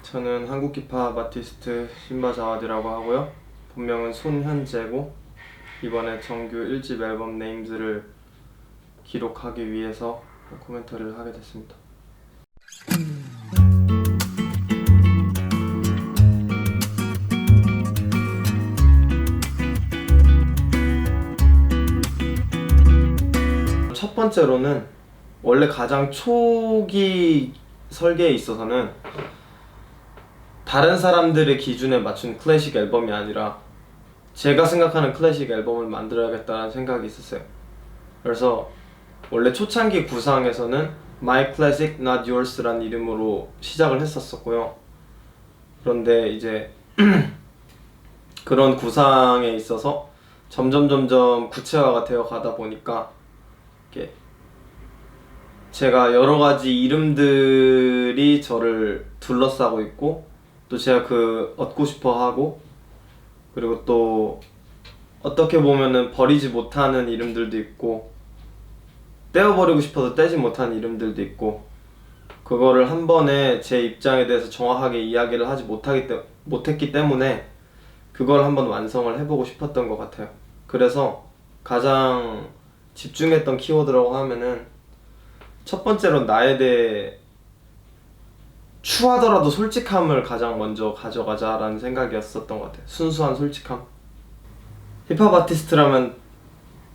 저는 한국 힙합 아티스트 신바 자와디라고 하고요. 본명은 손현재고 이번에 정규 1집 앨범 네임즈를 기록하기 위해서 코멘터리를 하게 됐습니다. 첫 번째로는 원래 가장 초기 설계에 있어서는 다른 사람들의 기준에 맞춘 클래식 앨범이 아니라 제가 생각하는 클래식 앨범을 만들어야겠다는 생각이 있었어요. 그래서 원래 초창기 구상에서는 My Classic Not Yours라는 이름으로 시작을 했었고요. 그런데 이제 그런 구상에 있어서 점점 구체화가 되어 가다 보니까 이렇게 제가 여러 가지 이름들이 저를 둘러싸고 있고 또 제가 얻고 싶어 하고 그리고 또 어떻게 보면은 버리지 못하는 이름들도 있고 떼어버리고 싶어도 떼지 못하는 이름들도 있고 그거를 한 번에 제 입장에 대해서 정확하게 이야기를 하지 못했기 때문에 그걸 한번 완성을 해보고 싶었던 것 같아요. 그래서 가장 집중했던 키워드라고 하면은 첫 번째로 나에 대해 추하더라도 솔직함을 가장 먼저 가져가자라는 생각이었었던 것 같아요. 순수한 솔직함. 힙합 아티스트라면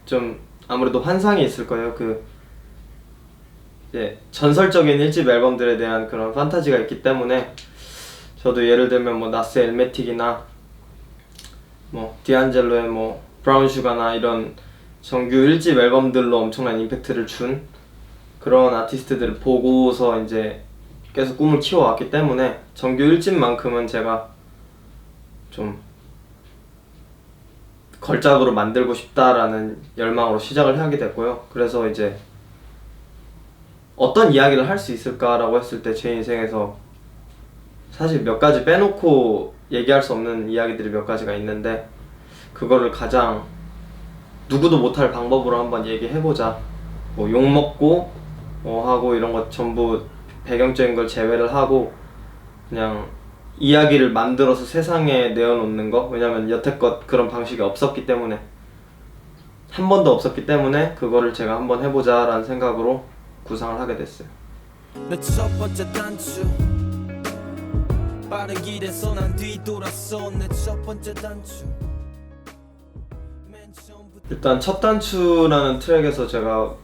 좀 아무래도 환상이 있을 거예요. 이제 전설적인 1집 앨범들에 대한 그런 판타지가 있기 때문에 저도 예를 들면 뭐 나스 엘메틱이나 뭐 디안젤로의 뭐 브라운 슈가나 이런 정규 1집 앨범들로 엄청난 임팩트를 준 그런 아티스트들을 보고서 이제 계속 꿈을 키워왔기 때문에 정규 1집만큼은 제가 좀 걸작으로 만들고 싶다라는 열망으로 시작을 하게 됐고요. 그래서 이제 어떤 이야기를 할 수 있을까라고 했을 때 제 인생에서 사실 몇 가지 빼놓고 얘기할 수 없는 이야기들이 몇 가지가 있는데 그거를 가장 누구도 못할 방법으로 한번 얘기해보자. 뭐 욕먹고 하고 이런 것 전부 배경적인 걸 제외를 하고 그냥 이야기를 만들어서 세상에 내어놓는 거. 왜냐면 여태껏 그런 방식이 없었기 때문에 한 번도 없었기 때문에 그거를 제가 한번 해보자 라는 생각으로 구상을 하게 됐어요. 내 첫 번째 단추 빠른 길에서 난 뒤돌았어. 내 첫 번째 단추 일단 첫 단추라는 트랙에서 제가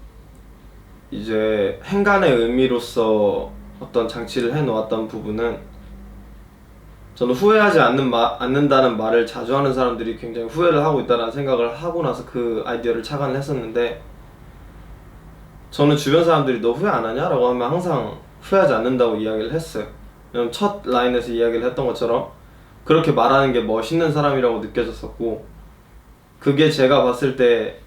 이제 행간의 의미로서 어떤 장치를 해놓았던 부분은 저는 후회하지 않는다는 말을 자주 하는 사람들이 굉장히 후회를 하고 있다는 생각을 하고 나서 그 아이디어를 착안을 했었는데 저는 주변 사람들이 너 후회 안 하냐? 라고 하면 항상 후회하지 않는다고 이야기를 했어요. 왜냐면 첫 라인에서 이야기를 했던 것처럼 그렇게 말하는 게 멋있는 사람이라고 느껴졌었고 그게 제가 봤을 때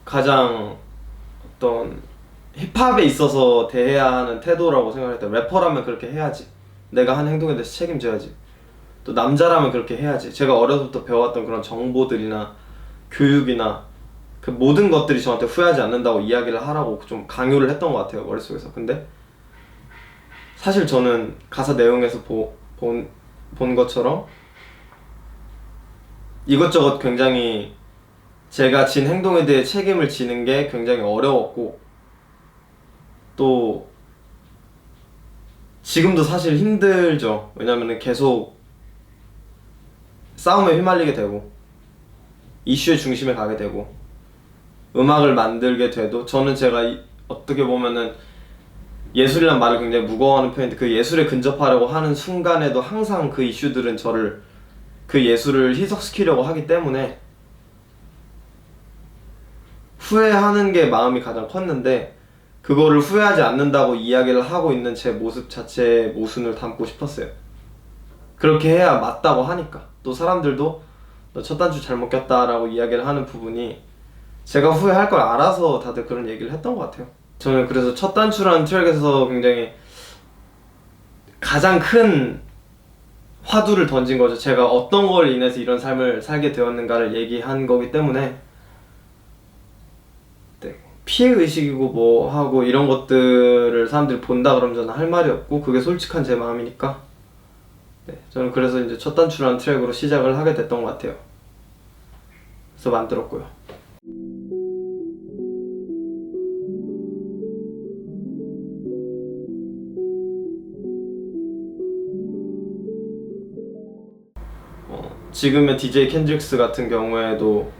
가장 어떤 힙합에 있어서 대해야 하는 태도라고 생각했다. 래퍼라면 그렇게 해야지. 내가 한 행동에 대해서 책임져야지. 또 남자라면 그렇게 해야지. 제가 어려서부터 배워왔던 그런 정보들이나 교육이나 그 모든 것들이 저한테 후회하지 않는다고 이야기를 하라고 좀 강요를 했던 것 같아요, 머릿속에서. 근데 사실 저는 가사 내용에서 본 것처럼 이것저것 굉장히 제가 진 행동에 대해 책임을 지는 게 굉장히 어려웠고 또 지금도 사실 힘들죠. 왜냐면 계속 싸움에 휘말리게 되고 이슈의 중심에 가게 되고 음악을 만들게 돼도 저는 제가 어떻게 보면은 예술이란 말을 굉장히 무거워하는 편인데 그 예술에 근접하려고 하는 순간에도 항상 그 이슈들은 저를 그 예술을 희석시키려고 하기 때문에 후회하는 게 마음이 가장 컸는데 그거를 후회하지 않는다고 이야기를 하고 있는 제 모습 자체의 모순을 담고 싶었어요. 그렇게 해야 맞다고 하니까 또 사람들도 너 첫 단추 잘못 꼈다 라고 이야기를 하는 부분이 제가 후회할 걸 알아서 다들 그런 얘기를 했던 것 같아요. 저는 그래서 첫 단추라는 트랙에서 굉장히 가장 큰 화두를 던진 거죠. 제가 어떤 걸 인해서 이런 삶을 살게 되었는가를 얘기한 거기 때문에 피해의식이고 뭐 하고 이런 것들을 사람들이 본다 그러면 저는 할 말이 없고 그게 솔직한 제 마음이니까 네, 저는 그래서 이제 첫 단추라는 트랙으로 시작을 하게 됐던 것 같아요. 그래서 만들었고요. 지금의 DJ 켄드릭스 같은 경우에도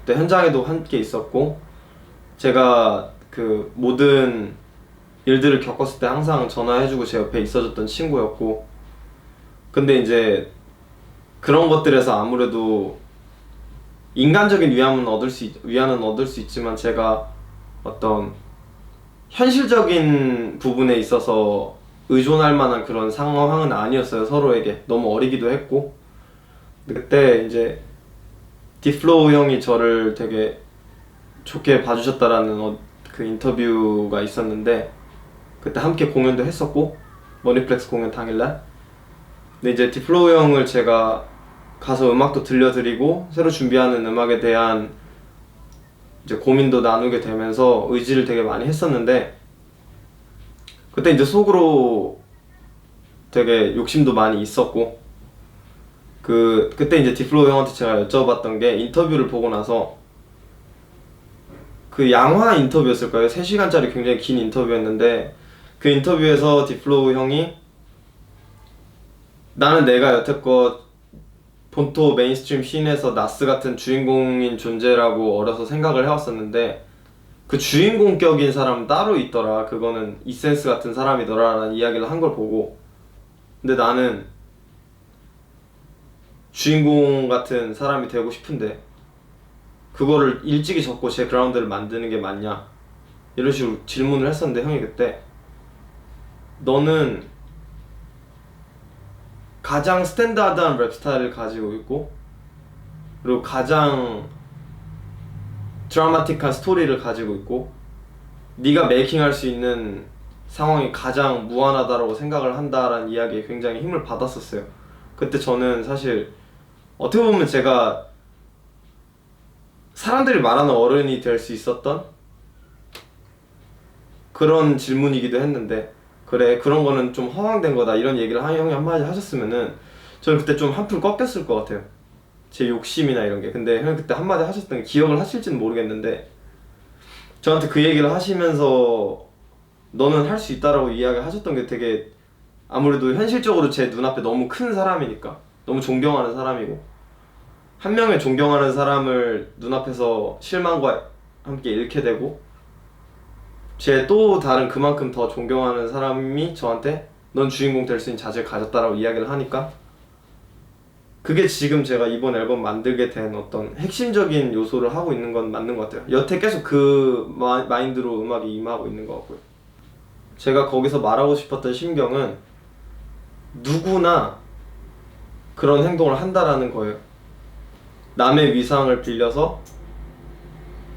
그때 현장에도 함께 있었고 제가 그 모든 일들을 겪었을 때 항상 전화해주고 제 옆에 있어줬던 친구였고 근데 이제 그런 것들에서 아무래도 인간적인 위안은 얻을 수 있지만 제가 어떤 현실적인 부분에 있어서 의존할 만한 그런 상황은 아니었어요. 서로에게 너무 어리기도 했고 그때 이제 디플로우 형이 저를 되게 좋게 봐주셨다라는 그 인터뷰가 있었는데 그때 함께 공연도 했었고 머니플렉스 공연 당일날 근데 이제 디플로우 형을 제가 가서 음악도 들려드리고 새로 준비하는 음악에 대한 이제 고민도 나누게 되면서 의지를 되게 많이 했었는데 그때 이제 속으로 되게 욕심도 많이 있었고 그때 이제 디플로우 형한테 제가 여쭤봤던 게 인터뷰를 보고 나서 그 양화 인터뷰였을 거예요. 3시간짜리 굉장히 긴 인터뷰였는데 그 인터뷰에서 디플로우 형이 나는 내가 여태껏 본토 메인스트림 씬에서 나스 같은 주인공인 존재라고 어려서 생각을 해왔었는데 그 주인공격인 사람은 따로 있더라. 그거는 이센스 같은 사람이더라 라는 이야기를 한 걸 보고 근데 나는 주인공 같은 사람이 되고 싶은데 그거를 일찍이 접고 제 그라운드를 만드는 게 맞냐 이런 식으로 질문을 했었는데 형이 그때 너는 가장 스탠다드한 랩 스타일을 가지고 있고 그리고 가장 드라마틱한 스토리를 가지고 있고 네가 메이킹할 수 있는 상황이 가장 무한하다고 생각을 한다라는 이야기에 굉장히 힘을 받았었어요. 그때 저는 사실 어떻게 보면 제가 사람들이 말하는 어른이 될 수 있었던 그런 질문이기도 했는데 그래 그런 거는 좀 허황된 거다 이런 얘기를 형이 한마디 하셨으면은 저는 그때 좀 한풀 꺾였을 것 같아요. 제 욕심이나 이런 게. 근데 형이 그때 한마디 하셨던 게 기억을 하실지는 모르겠는데 저한테 그 얘기를 하시면서 너는 할 수 있다라고 이야기를 하셨던 게 되게 아무래도 현실적으로 제 눈앞에 너무 큰 사람이니까 너무 존경하는 사람이고 한 명의 존경하는 사람을 눈앞에서 실망과 함께 잃게 되고 제 또 다른 그만큼 더 존경하는 사람이 저한테 넌 주인공 될 수 있는 자질을 가졌다라고 이야기를 하니까 그게 지금 제가 이번 앨범 만들게 된 어떤 핵심적인 요소를 하고 있는 건 맞는 것 같아요. 여태 계속 그 마인드로 음악이 임하고 있는 것 같고요. 제가 거기서 말하고 싶었던 심경은 누구나 그런 행동을 한다라는 거예요. 남의 위상을 빌려서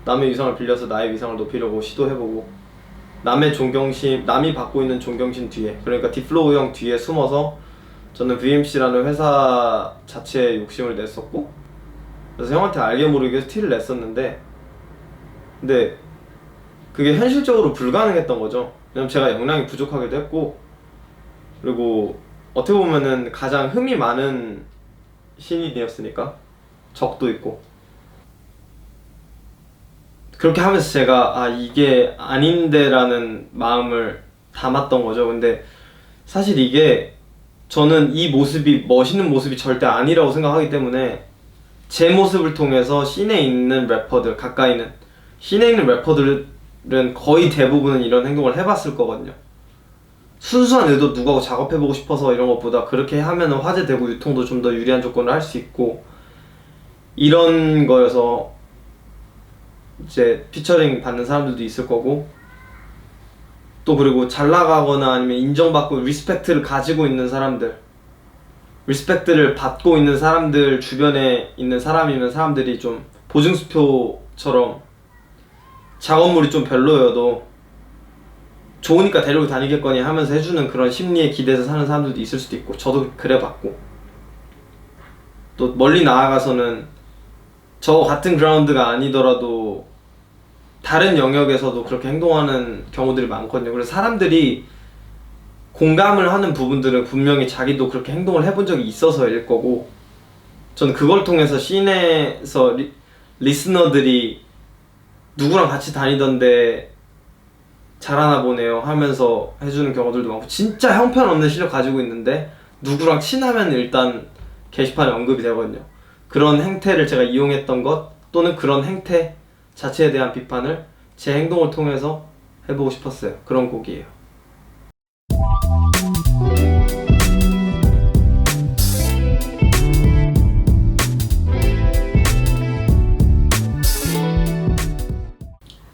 나의 위상을 높이려고 시도해보고 남이 받고 있는 존경심 뒤에 그러니까 디플로우 형 뒤에 숨어서 저는 VMC라는 회사 자체에 욕심을 냈었고 그래서 형한테 알게 모르게 티를 냈었는데 근데 그게 현실적으로 불가능했던 거죠. 왜냐면 제가 역량이 부족하기도 했고 그리고 어떻게 보면은 가장 흠이 많은 신인이었으니까 적도 있고 그렇게 하면서 제가 이게 아닌데 라는 마음을 담았던 거죠. 근데 사실 이게 저는 이 모습이 멋있는 모습이 절대 아니라고 생각하기 때문에 제 모습을 통해서 씬에 있는 래퍼들 가까이는 씬에 있는 래퍼들은 거의 대부분은 이런 행동을 해봤을 거거든요. 순수한 의도 누구하고 작업해보고 싶어서 이런 것보다 그렇게 하면 화제되고 유통도 좀 더 유리한 조건을 할 수 있고 이런 거여서 이제 피처링 받는 사람들도 있을 거고 또 그리고 잘 나가거나 아니면 인정받고 리스펙트를 가지고 있는 사람들 리스펙트를 받고 있는 사람들 주변에 있는 사람이면 사람들이 좀 보증수표처럼 작업물이 좀 별로여도 좋으니까 데리고 다니겠거니 하면서 해주는 그런 심리에 기대서 사는 사람들도 있을 수도 있고 저도 그래 봤고 또 멀리 나아가서는 저 같은 그라운드가 아니더라도 다른 영역에서도 그렇게 행동하는 경우들이 많거든요. 그래서 사람들이 공감을 하는 부분들은 분명히 자기도 그렇게 행동을 해본 적이 있어서일 거고, 저는 그걸 통해서 씬에서 리스너들이 누구랑 같이 다니던데 잘하나 보네요 하면서 해주는 경우들도 많고, 진짜 형편없는 실력 가지고 있는데 누구랑 친하면 일단 게시판에 언급이 되거든요. 그런 행태를 제가 이용했던 것, 또는 그런 행태 자체에 대한 비판을 제 행동을 통해서 해보고 싶었어요. 그런 곡이에요.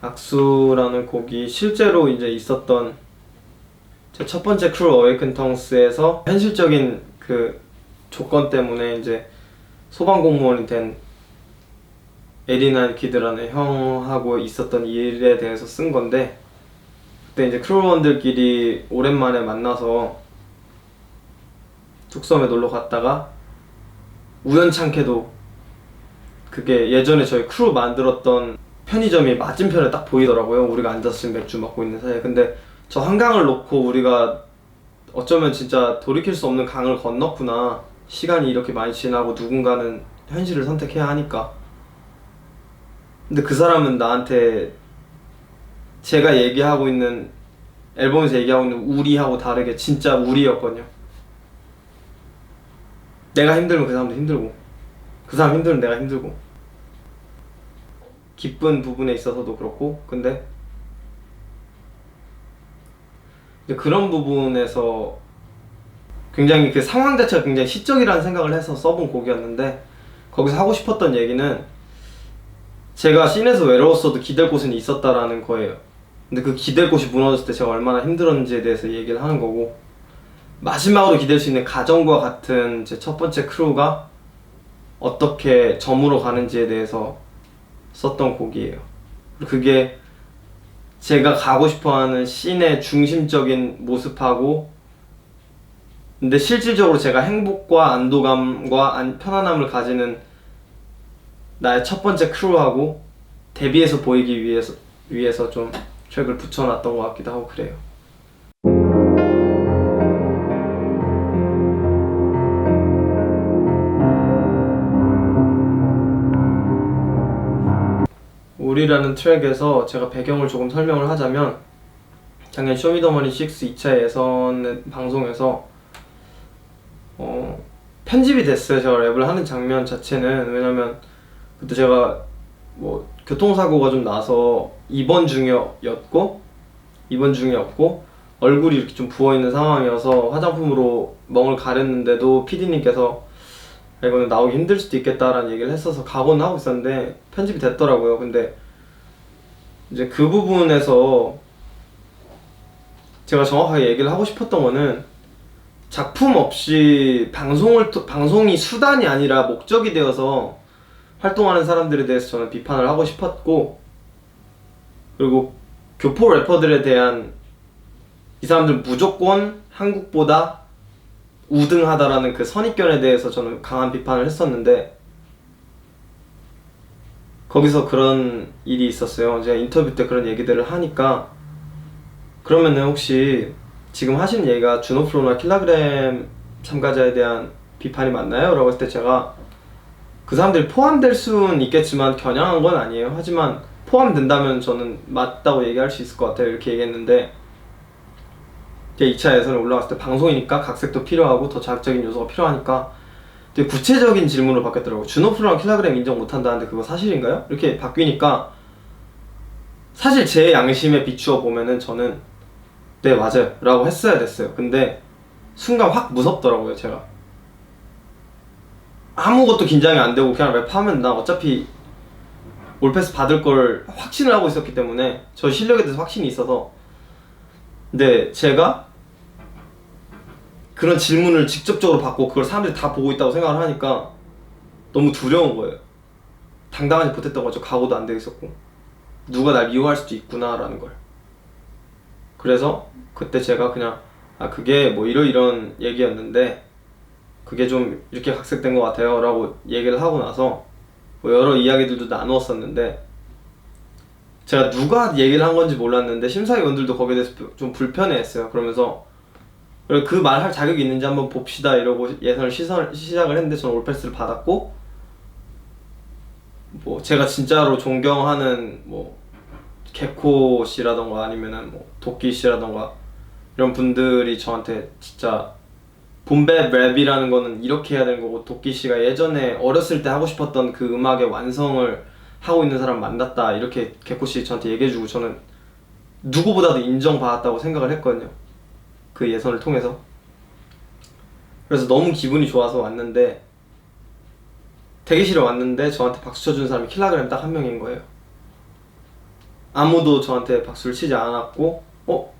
악수라는 곡이 실제로 이제 있었던 제 첫 번째 크루 어웨이큰 텅스에서 현실적인 그 조건 때문에 이제 소방공무원이 된 에리난 키드라는 형하고 있었던 일에 대해서 쓴 건데, 그때 이제 크루원들끼리 오랜만에 만나서 tuk섬에 놀러 갔다가 우연찮게도 그게 예전에 저희 크루 만들었던 편의점이 맞은편에 딱 보이더라고요. 우리가 앉아서 지금 맥주 먹고 있는 사이에. 근데 저 한강을 놓고 우리가 어쩌면 진짜 돌이킬 수 없는 강을 건넜구나. 시간이 이렇게 많이 지나고 누군가는 현실을 선택해야 하니까. 근데 그 사람은 나한테 제가 얘기하고 있는, 앨범에서 얘기하고 있는 우리하고 다르게 진짜 우리였거든요. 내가 힘들면 그 사람도 힘들고, 그 사람 힘들면 내가 힘들고, 기쁜 부분에 있어서도 그렇고. 근데 이제 그런 부분에서 굉장히 그 상황 자체가 굉장히 시적이라는 생각을 해서 써본 곡이었는데, 거기서 하고 싶었던 얘기는 제가 씬에서 외로웠어도 기댈 곳은 있었다라는 거예요. 근데 그 기댈 곳이 무너졌을 때 제가 얼마나 힘들었는지에 대해서 얘기를 하는 거고, 마지막으로 기댈 수 있는 가정과 같은 제 첫 번째 크루가 어떻게 저물어 가는지에 대해서 썼던 곡이에요. 그게 제가 가고 싶어하는 씬의 중심적인 모습하고, 근데 실질적으로 제가 행복과 안도감과 편안함을 가지는 나의 첫 번째 크루하고 대비해서 보이기 위해서 좀 트랙을 붙여놨던 것 같기도 하고 그래요. 우리라는 트랙에서 제가 배경을 조금 설명을 하자면, 작년 쇼미더머니 6 2차 예선 방송에서 편집이 됐어요. 제가 랩을 하는 장면 자체는. 왜냐면 그때 제가 뭐 교통사고가 좀 나서 입원 중이었고 얼굴이 이렇게 좀 부어있는 상황이어서 화장품으로 멍을 가렸는데도 PD님께서 이거는 나오기 힘들 수도 있겠다라는 얘기를 했어서 각오는 하고 있었는데 편집이 됐더라고요. 근데 이제 그 부분에서 제가 정확하게 얘기를 하고 싶었던 거는, 작품 없이 방송이 수단이 아니라 목적이 되어서 활동하는 사람들에 대해서 저는 비판을 하고 싶었고, 그리고 교포 래퍼들에 대한, 이 사람들은 무조건 한국보다 우등하다라는 그 선입견에 대해서 저는 강한 비판을 했었는데, 거기서 그런 일이 있었어요. 제가 인터뷰 때 그런 얘기들을 하니까, 그러면은 혹시 지금 하시는 얘기가 주노플로나 킬라그램 참가자에 대한 비판이 맞나요? 라고 했을 때 제가, 그 사람들이 포함될 수는 있겠지만 겨냥한 건 아니에요. 하지만 포함된다면 저는 맞다고 얘기할 수 있을 것 같아요. 이렇게 얘기했는데, 제가 2차 예선에 올라갔을 때 방송이니까 각색도 필요하고 더 자극적인 요소가 필요하니까 되게 구체적인 질문으로 바뀌었더라고요. 주노플로랑 킬라그램 인정 못한다는데 그거 사실인가요? 이렇게 바뀌니까 사실 제 양심에 비추어 보면은 저는 네 맞아요 라고 했어야 됐어요. 근데 순간 확 무섭더라고요. 제가 아무것도 긴장이 안 되고 그냥 랩하면 나 어차피 올패스 받을 걸 확신을 하고 있었기 때문에, 저 실력에 대해서 확신이 있어서. 근데 제가 그런 질문을 직접적으로 받고 그걸 사람들이 다 보고 있다고 생각을 하니까 너무 두려운 거예요. 당당하지 못했던 거죠. 각오도 안 돼 있었고, 누가 날 미워할 수도 있구나 라는 걸. 그래서 그때 제가 그냥 그게 뭐 이런 얘기였는데 그게 좀 이렇게 각색된 것 같아요 라고 얘기를 하고 나서 뭐 여러 이야기들도 나누었었는데, 제가 누가 얘기를 한 건지 몰랐는데 심사위원들도 거기에 대해서 좀 불편해했어요. 그러면서 그 말 할 자격이 있는지 한번 봅시다 이러고 예선을 시작을 했는데 저는 올패스를 받았고, 뭐 제가 진짜로 존경하는 뭐 개코 씨라던가 아니면은 뭐 도끼 씨라던가 이런 분들이 저한테 진짜 봄베 랩이라는 거는 이렇게 해야 되는 거고, 도끼 씨가 예전에 어렸을 때 하고 싶었던 그 음악의 완성을 하고 있는 사람 만났다 이렇게 개코 씨 저한테 얘기해주고, 저는 누구보다도 인정받았다고 생각을 했거든요, 그 예선을 통해서. 그래서 너무 기분이 좋아서 왔는데, 대기실에 왔는데 저한테 박수 쳐준 사람이 킬라그램 딱 한 명인 거예요. 아무도 저한테 박수를 치지 않았고,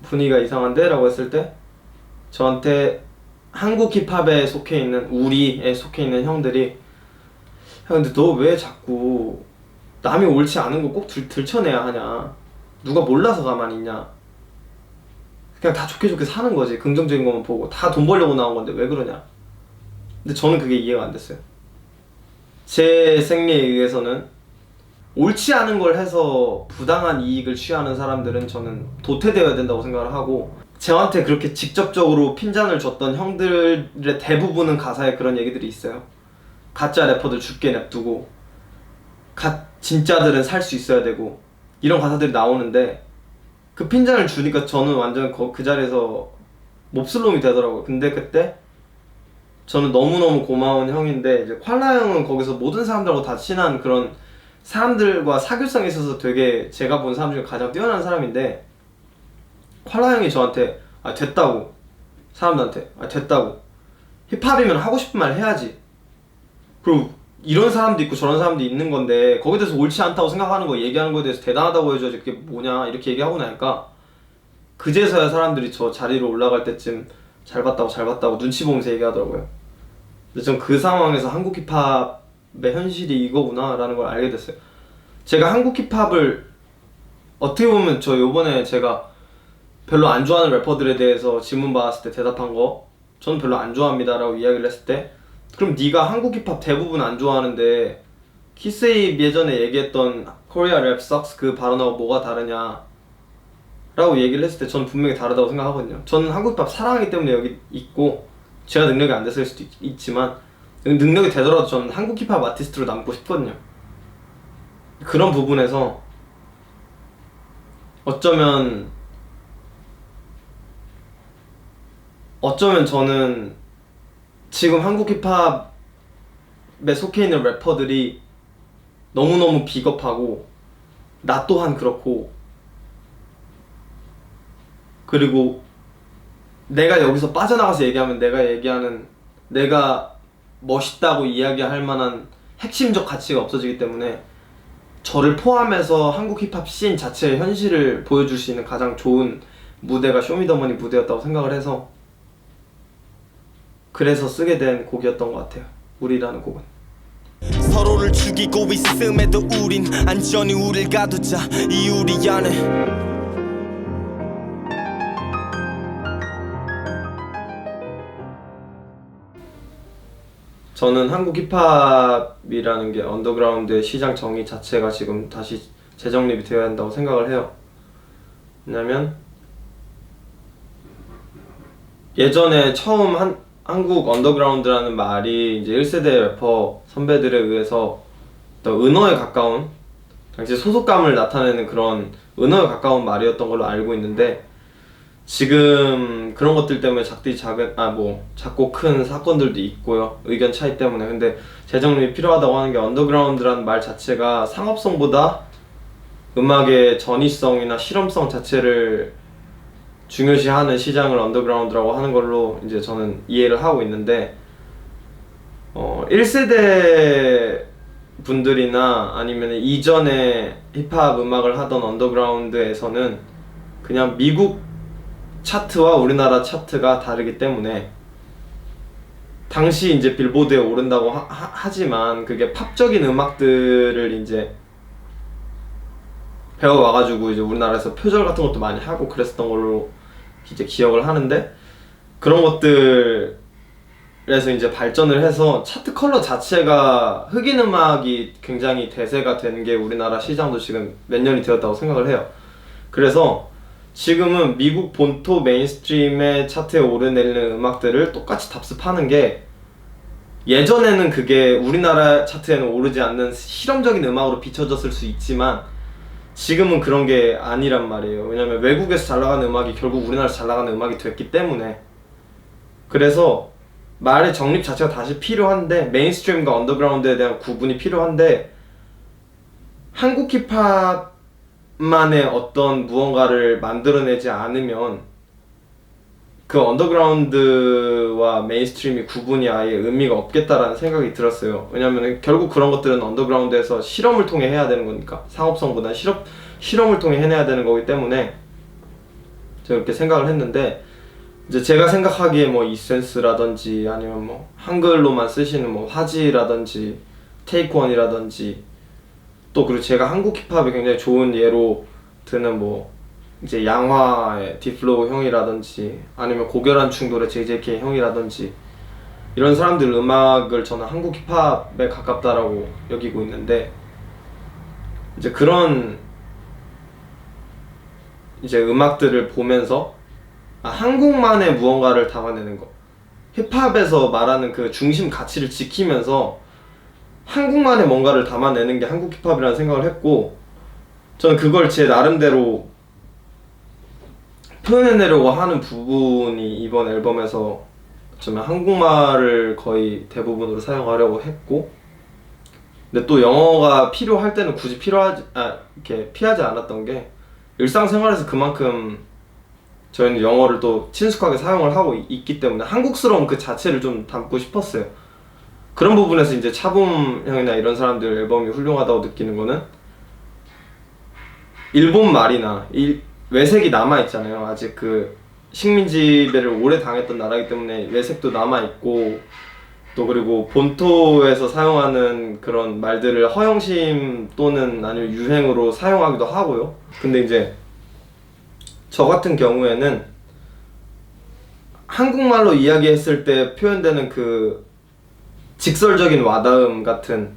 분위기가 이상한데? 라고 했을 때 저한테 한국 힙합에 속해 있는, 우리에 속해 있는 형들이, 야 근데 너 왜 자꾸 남이 옳지 않은 거 꼭 들춰내야 하냐, 누가 몰라서 가만히 있냐, 그냥 다 좋게 좋게 사는 거지, 긍정적인 것만 보고 다 돈 벌려고 나온 건데 왜 그러냐. 근데 저는 그게 이해가 안 됐어요. 제 생리에 의해서는 옳지 않은 걸 해서 부당한 이익을 취하는 사람들은 저는 도태되어야 된다고 생각을 하고, 저한테 그렇게 직접적으로 핀잔을 줬던 형들의 대부분은 가사에 그런 얘기들이 있어요. 가짜 래퍼들 죽게 냅두고 진짜들은 살 수 있어야 되고, 이런 가사들이 나오는데, 그 핀잔을 주니까 저는 완전 그 자리에서 몹쓸 놈이 되더라고요. 근데 그때 저는 너무너무 고마운 형인데, 이제 퀄라 형은 거기서 모든 사람들하고 다 친한 그런, 사람들과 사교성에 있어서 되게 제가 본 사람 중에 가장 뛰어난 사람인데, 퀄라 형이 저한테 됐다고, 사람들한테 됐다고, 힙합이면 하고 싶은 말 해야지, 그리고 이런 사람도 있고 저런 사람도 있는 건데 거기에 대해서 옳지 않다고 생각하는 거 얘기하는 거에 대해서 대단하다고 해줘야지 그게 뭐냐 이렇게 얘기하고 나니까, 그제서야 사람들이 저 자리로 올라갈 때쯤 잘 봤다고 눈치 보면서 얘기하더라고요. 근데 전 그 상황에서 한국 힙합의 현실이 이거구나 라는 걸 알게 됐어요. 제가 한국 힙합을 어떻게 보면, 저 요번에 제가 별로 안 좋아하는 래퍼들에 대해서 질문 받았을 때 대답한 거, 저는 별로 안 좋아합니다 라고 이야기를 했을 때, 그럼 네가 한국 힙합 대부분 안 좋아하는데 키세이 예전에 얘기했던 코리아 랩 석스 그 발언하고 뭐가 다르냐 라고 얘기를 했을 때 저는 분명히 다르다고 생각하거든요. 저는 한국 힙합 사랑하기 때문에 여기 있고, 제가 능력이 안 됐을 수도 있지만 능력이 되더라도 저는 한국 힙합 아티스트로 남고 싶거든요. 그런 부분에서 어쩌면 저는 지금 한국 힙합에 속해 있는 래퍼들이 너무너무 비겁하고, 나 또한 그렇고, 그리고 내가 여기서 빠져나가서 얘기하면 내가 멋있다고 이야기할 만한 핵심적 가치가 없어지기 때문에, 저를 포함해서 한국 힙합 씬 자체의 현실을 보여줄 수 있는 가장 좋은 무대가 쇼미더머니 무대였다고 생각을 해서, 그래서 쓰게 된 곡이었던 것 같아요, 우리라는 곡은. 서로를 죽이고 있음에도 우린 안전히 우릴 가두자 이 우리 안에. 저는 한국 힙합이라는 게 언더그라운드의 시장 정의 자체가 지금 다시 재정립이 되어야 한다고 생각을 해요. 왜냐면 예전에 처음 한국 언더그라운드라는 말이 이제 1세대 래퍼 선배들에 의해서 또 은어에 가까운, 당시 소속감을 나타내는 그런 은어에 가까운 말이었던 걸로 알고 있는데, 지금 그런 것들 때문에 작고 큰 사건들도 있고요, 의견 차이 때문에. 근데 재정립이 필요하다고 하는 게, 언더그라운드라는 말 자체가 상업성보다 음악의 전위성이나 실험성 자체를 중요시하는 시장을 언더그라운드라고 하는 걸로 이제 저는 이해를 하고 있는데, 1세대 분들이나 아니면 이전에 힙합 음악을 하던 언더그라운드에서는 그냥 미국 차트와 우리나라 차트가 다르기 때문에, 당시 이제 빌보드에 오른다고 하지만 그게 팝적인 음악들을 이제 배워와가지고 이제 우리나라에서 표절 같은 것도 많이 하고 그랬었던 걸로 이제 기억을 하는데, 그런 것들을 그래서 이제 발전을 해서 차트 컬러 자체가 흑인 음악이 굉장히 대세가 된 게 우리나라 시장도 지금 몇 년이 되었다고 생각을 해요. 그래서 지금은 미국 본토 메인스트림의 차트에 오르내리는 음악들을 똑같이 답습하는 게, 예전에는 그게 우리나라 차트에는 오르지 않는 실험적인 음악으로 비춰졌을 수 있지만 지금은 그런 게 아니란 말이에요. 왜냐면 외국에서 잘 나가는 음악이 결국 우리나라에서 잘 나가는 음악이 됐기 때문에. 그래서 말의 정립 자체가 다시 필요한데, 메인스트림과 언더그라운드에 대한 구분이 필요한데, 한국 힙합만의 어떤 무언가를 만들어내지 않으면 그 언더그라운드와 메인스트림이 구분이 아예 의미가 없겠다라는 생각이 들었어요. 왜냐면 결국 그런 것들은 언더그라운드에서 실험을 통해 해야 되는 거니까, 상업성보다 실험을 통해 해내야 되는 거기 때문에 제가 그렇게 생각을 했는데, 이제 제가 생각하기에 뭐 이센스라든지 아니면 뭐 한글로만 쓰시는 뭐 화지라든지 테이크원이라든지, 또 그리고 제가 한국 힙합에 굉장히 좋은 예로 드는 뭐 이제 양화의 디플로우 형이라든지 아니면 고결한 충돌의 JJK 형이라든지, 이런 사람들 음악을 저는 한국 힙합에 가깝다라고 여기고 있는데, 이제 그런 이제 음악들을 보면서 한국만의 무언가를 담아내는 거, 힙합에서 말하는 그 중심 가치를 지키면서 한국만의 뭔가를 담아내는 게 한국 힙합이라는 생각을 했고, 저는 그걸 제 나름대로 표현해내려고 하는 부분이 이번 앨범에서 어쩌면 한국말을 거의 대부분으로 사용하려고 했고, 근데 또 영어가 필요할 때는 굳이 이렇게 피하지 않았던 게, 일상생활에서 그만큼 저희는 영어를 또 친숙하게 사용을 하고 있기 때문에 한국스러운 그 자체를 좀 담고 싶었어요. 그런 부분에서 이제 차붐 형이나 이런 사람들 앨범이 훌륭하다고 느끼는 거는, 일본 말이나 외색이 남아있잖아요. 아직 그 식민 지배를 오래 당했던 나라이기 때문에 외색도 남아있고, 또 그리고 본토에서 사용하는 그런 말들을 허영심 또는 아니면 유행으로 사용하기도 하고요. 근데 이제 저 같은 경우에는 한국말로 이야기했을 때 표현되는 그 직설적인 와닿음 같은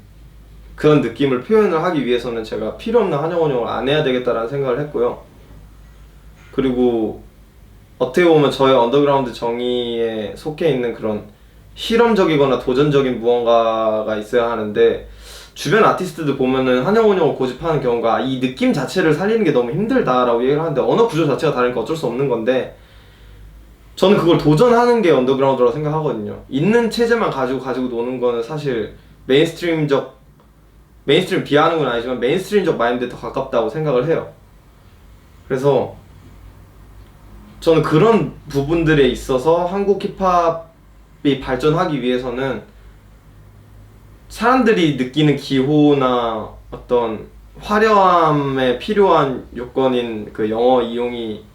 그런 느낌을 표현을 하기 위해서는 제가 필요 없는 한영원형을 안 해야 되겠다라는 생각을 했고요. 그리고 어떻게 보면 저의 언더그라운드 정의에 속해 있는 그런 실험적이거나 도전적인 무언가가 있어야 하는데, 주변 아티스트들 보면은 한영원형을 고집하는 경우가 이 느낌 자체를 살리는 게 너무 힘들다라고 얘기를 하는데, 언어 구조 자체가 다르니까 어쩔 수 없는 건데, 저는 그걸 도전하는 게 언더그라운드라고 생각하거든요. 있는 체제만 가지고 노는 거는 사실 메인스트림 비하하는 건 아니지만 메인스트림적 마인드에 더 가깝다고 생각을 해요. 그래서 저는 그런 부분들에 있어서 한국 힙합이 발전하기 위해서는 사람들이 느끼는 기호나 어떤 화려함에 필요한 요건인 그 영어 이용이,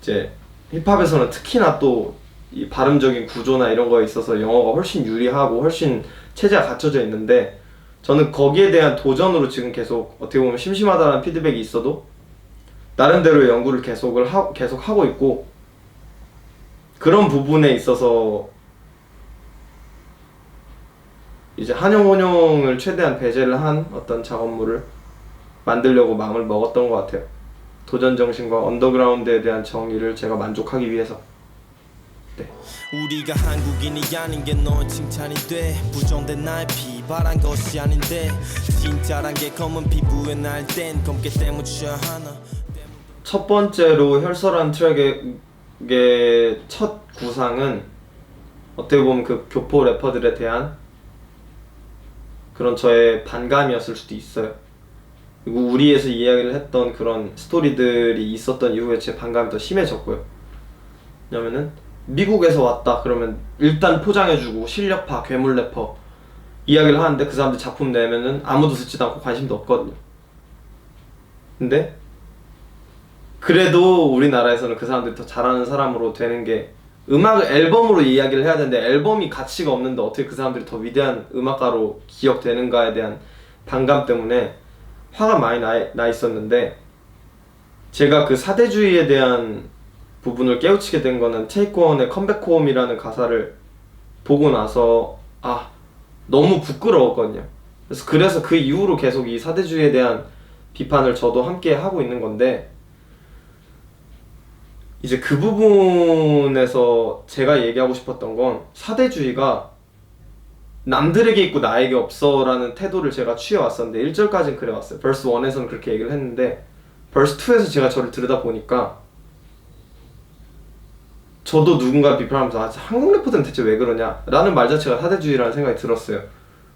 이제 힙합에서는 특히나 또 이 발음적인 구조나 이런 거에 있어서 영어가 훨씬 유리하고 훨씬 체제가 갖춰져 있는데, 저는 거기에 대한 도전으로 지금 계속 어떻게 보면 심심하다는 피드백이 있어도 나름대로의 연구를 계속 하고 있고, 그런 부분에 있어서 이제 한영원형을 최대한 배제를 한 어떤 작업물을 만들려고 마음을 먹었던 것 같아요. 도전 정신과 언더그라운드에 대한 정의를 제가 만족하기 위해서. 네. 우리가 한국인이 아닌 게 넌 칭찬이 돼. 부정된 날 비바란 것이 아닌데, 진짜란 게 검은 피부에 날 땐 검게 때묻혀야 하나. 첫 번째로 혈설한 트랙의 첫 구상은 어떻게 보면 그 교포 래퍼들에 대한 그런 저의 반감이었을 수도 있어요. 그리고 우리에서 이야기를 했던 그런 스토리들이 있었던 이후에 제 반감이 더 심해졌고요. 왜냐면은 미국에서 왔다 그러면 일단 포장해주고 실력파, 괴물 래퍼 이야기를 하는데, 그 사람들 작품 내면은 아무도 듣지도 않고 관심도 없거든요. 근데 그래도 우리나라에서는 그 사람들이 더 잘하는 사람으로 되는 게, 음악을 앨범으로 이야기를 해야 되는데 앨범이 가치가 없는데 어떻게 그 사람들이 더 위대한 음악가로 기억되는가에 대한 반감 때문에 화가 많이 나 있었는데, 제가 그 사대주의에 대한 부분을 깨우치게 된 거는 테이크원의 컴백홈이라는 가사를 보고 나서 너무 부끄러웠거든요. 그래서 그 이후로 계속 이 사대주의에 대한 비판을 저도 함께 하고 있는 건데, 이제 그 부분에서 제가 얘기하고 싶었던 건 사대주의가 남들에게 있고 나에게 없어 라는 태도를 제가 취해왔었는데 1절까지는 그래왔어요. verse 1에서는 그렇게 얘기를 했는데 verse 2에서 제가 저를 들여다보니까 저도 누군가를 비판하면서 한국 래퍼들은 대체 왜 그러냐 라는 말 자체가 사대주의라는 생각이 들었어요.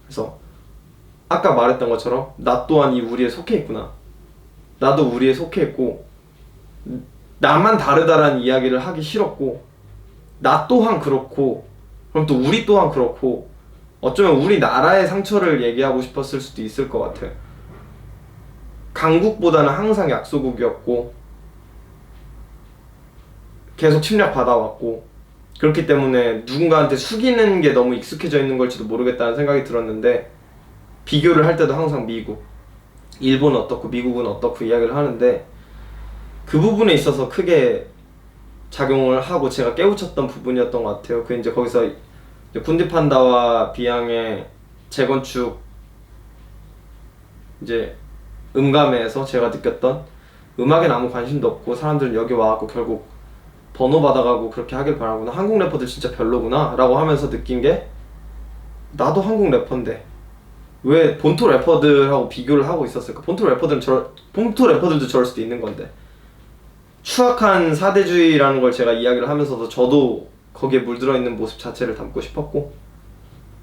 그래서 아까 말했던 것처럼 나 또한 이 우리에 속해 있구나, 나도 우리에 속해 있고 나만 다르다라는 이야기를 하기 싫었고, 나 또한 그렇고, 그럼 또 우리 또한 그렇고, 어쩌면 우리나라의 상처를 얘기하고 싶었을 수도 있을 것 같아요. 강국보다는 항상 약소국이었고 계속 침략받아왔고, 그렇기 때문에 누군가한테 숙이는 게 너무 익숙해져 있는 걸지도 모르겠다는 생각이 들었는데, 비교를 할 때도 항상 미국, 일본 어떻고 미국은 어떻고 이야기를 하는데 그 부분에 있어서 크게 작용을 하고 제가 깨우쳤던 부분이었던 것 같아요. 그 이제 거기서 군디판다와 비양의 재건축 이제 음감회에서 제가 느꼈던, 음악엔 아무 관심도 없고 사람들은 여기 와갖고 결국 번호 받아가고 그렇게 하길 바라구나, 한국 래퍼들 진짜 별로구나 라고 하면서 느낀 게, 나도 한국 래퍼인데 왜 본토 래퍼들하고 비교를 하고 있었을까? 본토 래퍼들도 저럴 수도 있는 건데. 추악한 사대주의라는 걸 제가 이야기를 하면서도 저도 거기에 물들어 있는 모습 자체를 담고 싶었고,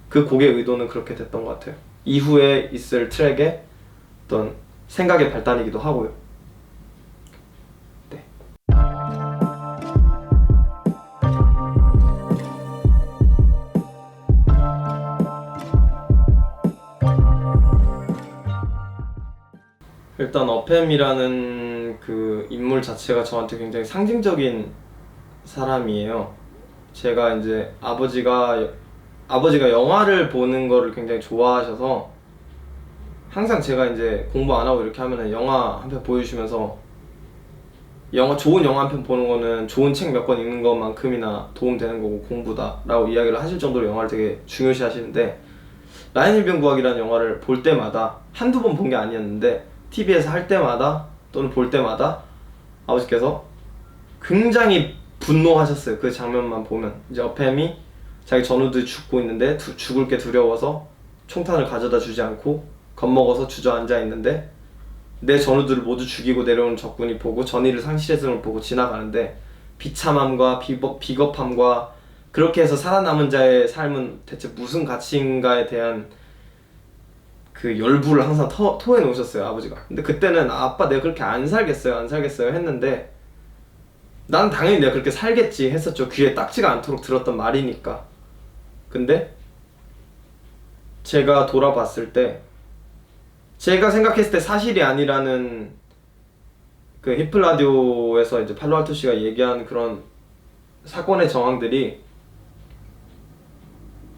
그 곡의 의도는 그렇게 됐던 것 같아요. 이후에 있을 트랙의 어떤 생각의 발단이기도 하고요. 네. 일단 어팸이라는 그 인물 자체가 저한테 굉장히 상징적인 사람이에요. 제가 이제 아버지가 영화를 보는 거를 굉장히 좋아하셔서 항상 제가 이제 공부 안 하고 이렇게 하면은 영화 한 편 보여주시면서, 좋은 영화 한 편 보는 거는 좋은 책 몇 권 읽는 것만큼이나 도움되는 거고 공부다 라고 이야기를 하실 정도로 영화를 되게 중요시 하시는데, 라인 일병 구하기라는 영화를 볼 때마다, 한두 번 본 게 아니었는데 TV에서 할 때마다 또는 볼 때마다 아버지께서 굉장히 분노하셨어요. 그 장면만 보면 이제 어팸이 자기 전우들이 죽고 있는데 죽을 게 두려워서 총탄을 가져다 주지 않고 겁먹어서 주저앉아 있는데, 내 전우들을 모두 죽이고 내려오는 적군이 보고 전의를 상실했음을 보고 지나가는데, 비참함과 비겁함과 그렇게 해서 살아남은 자의 삶은 대체 무슨 가치인가에 대한 그 열부를 항상 토해 놓으셨어요, 아버지가. 근데 그때는 아빠 내가 그렇게 안 살겠어요 했는데, 난 당연히 내가 그렇게 살겠지 했었죠. 귀에 딱지가 않도록 들었던 말이니까. 근데 제가 돌아봤을 때, 제가 생각했을 때 사실이 아니라는 그 히플라디오에서 이제 팔로알토 씨가 얘기한 그런 사건의 정황들이,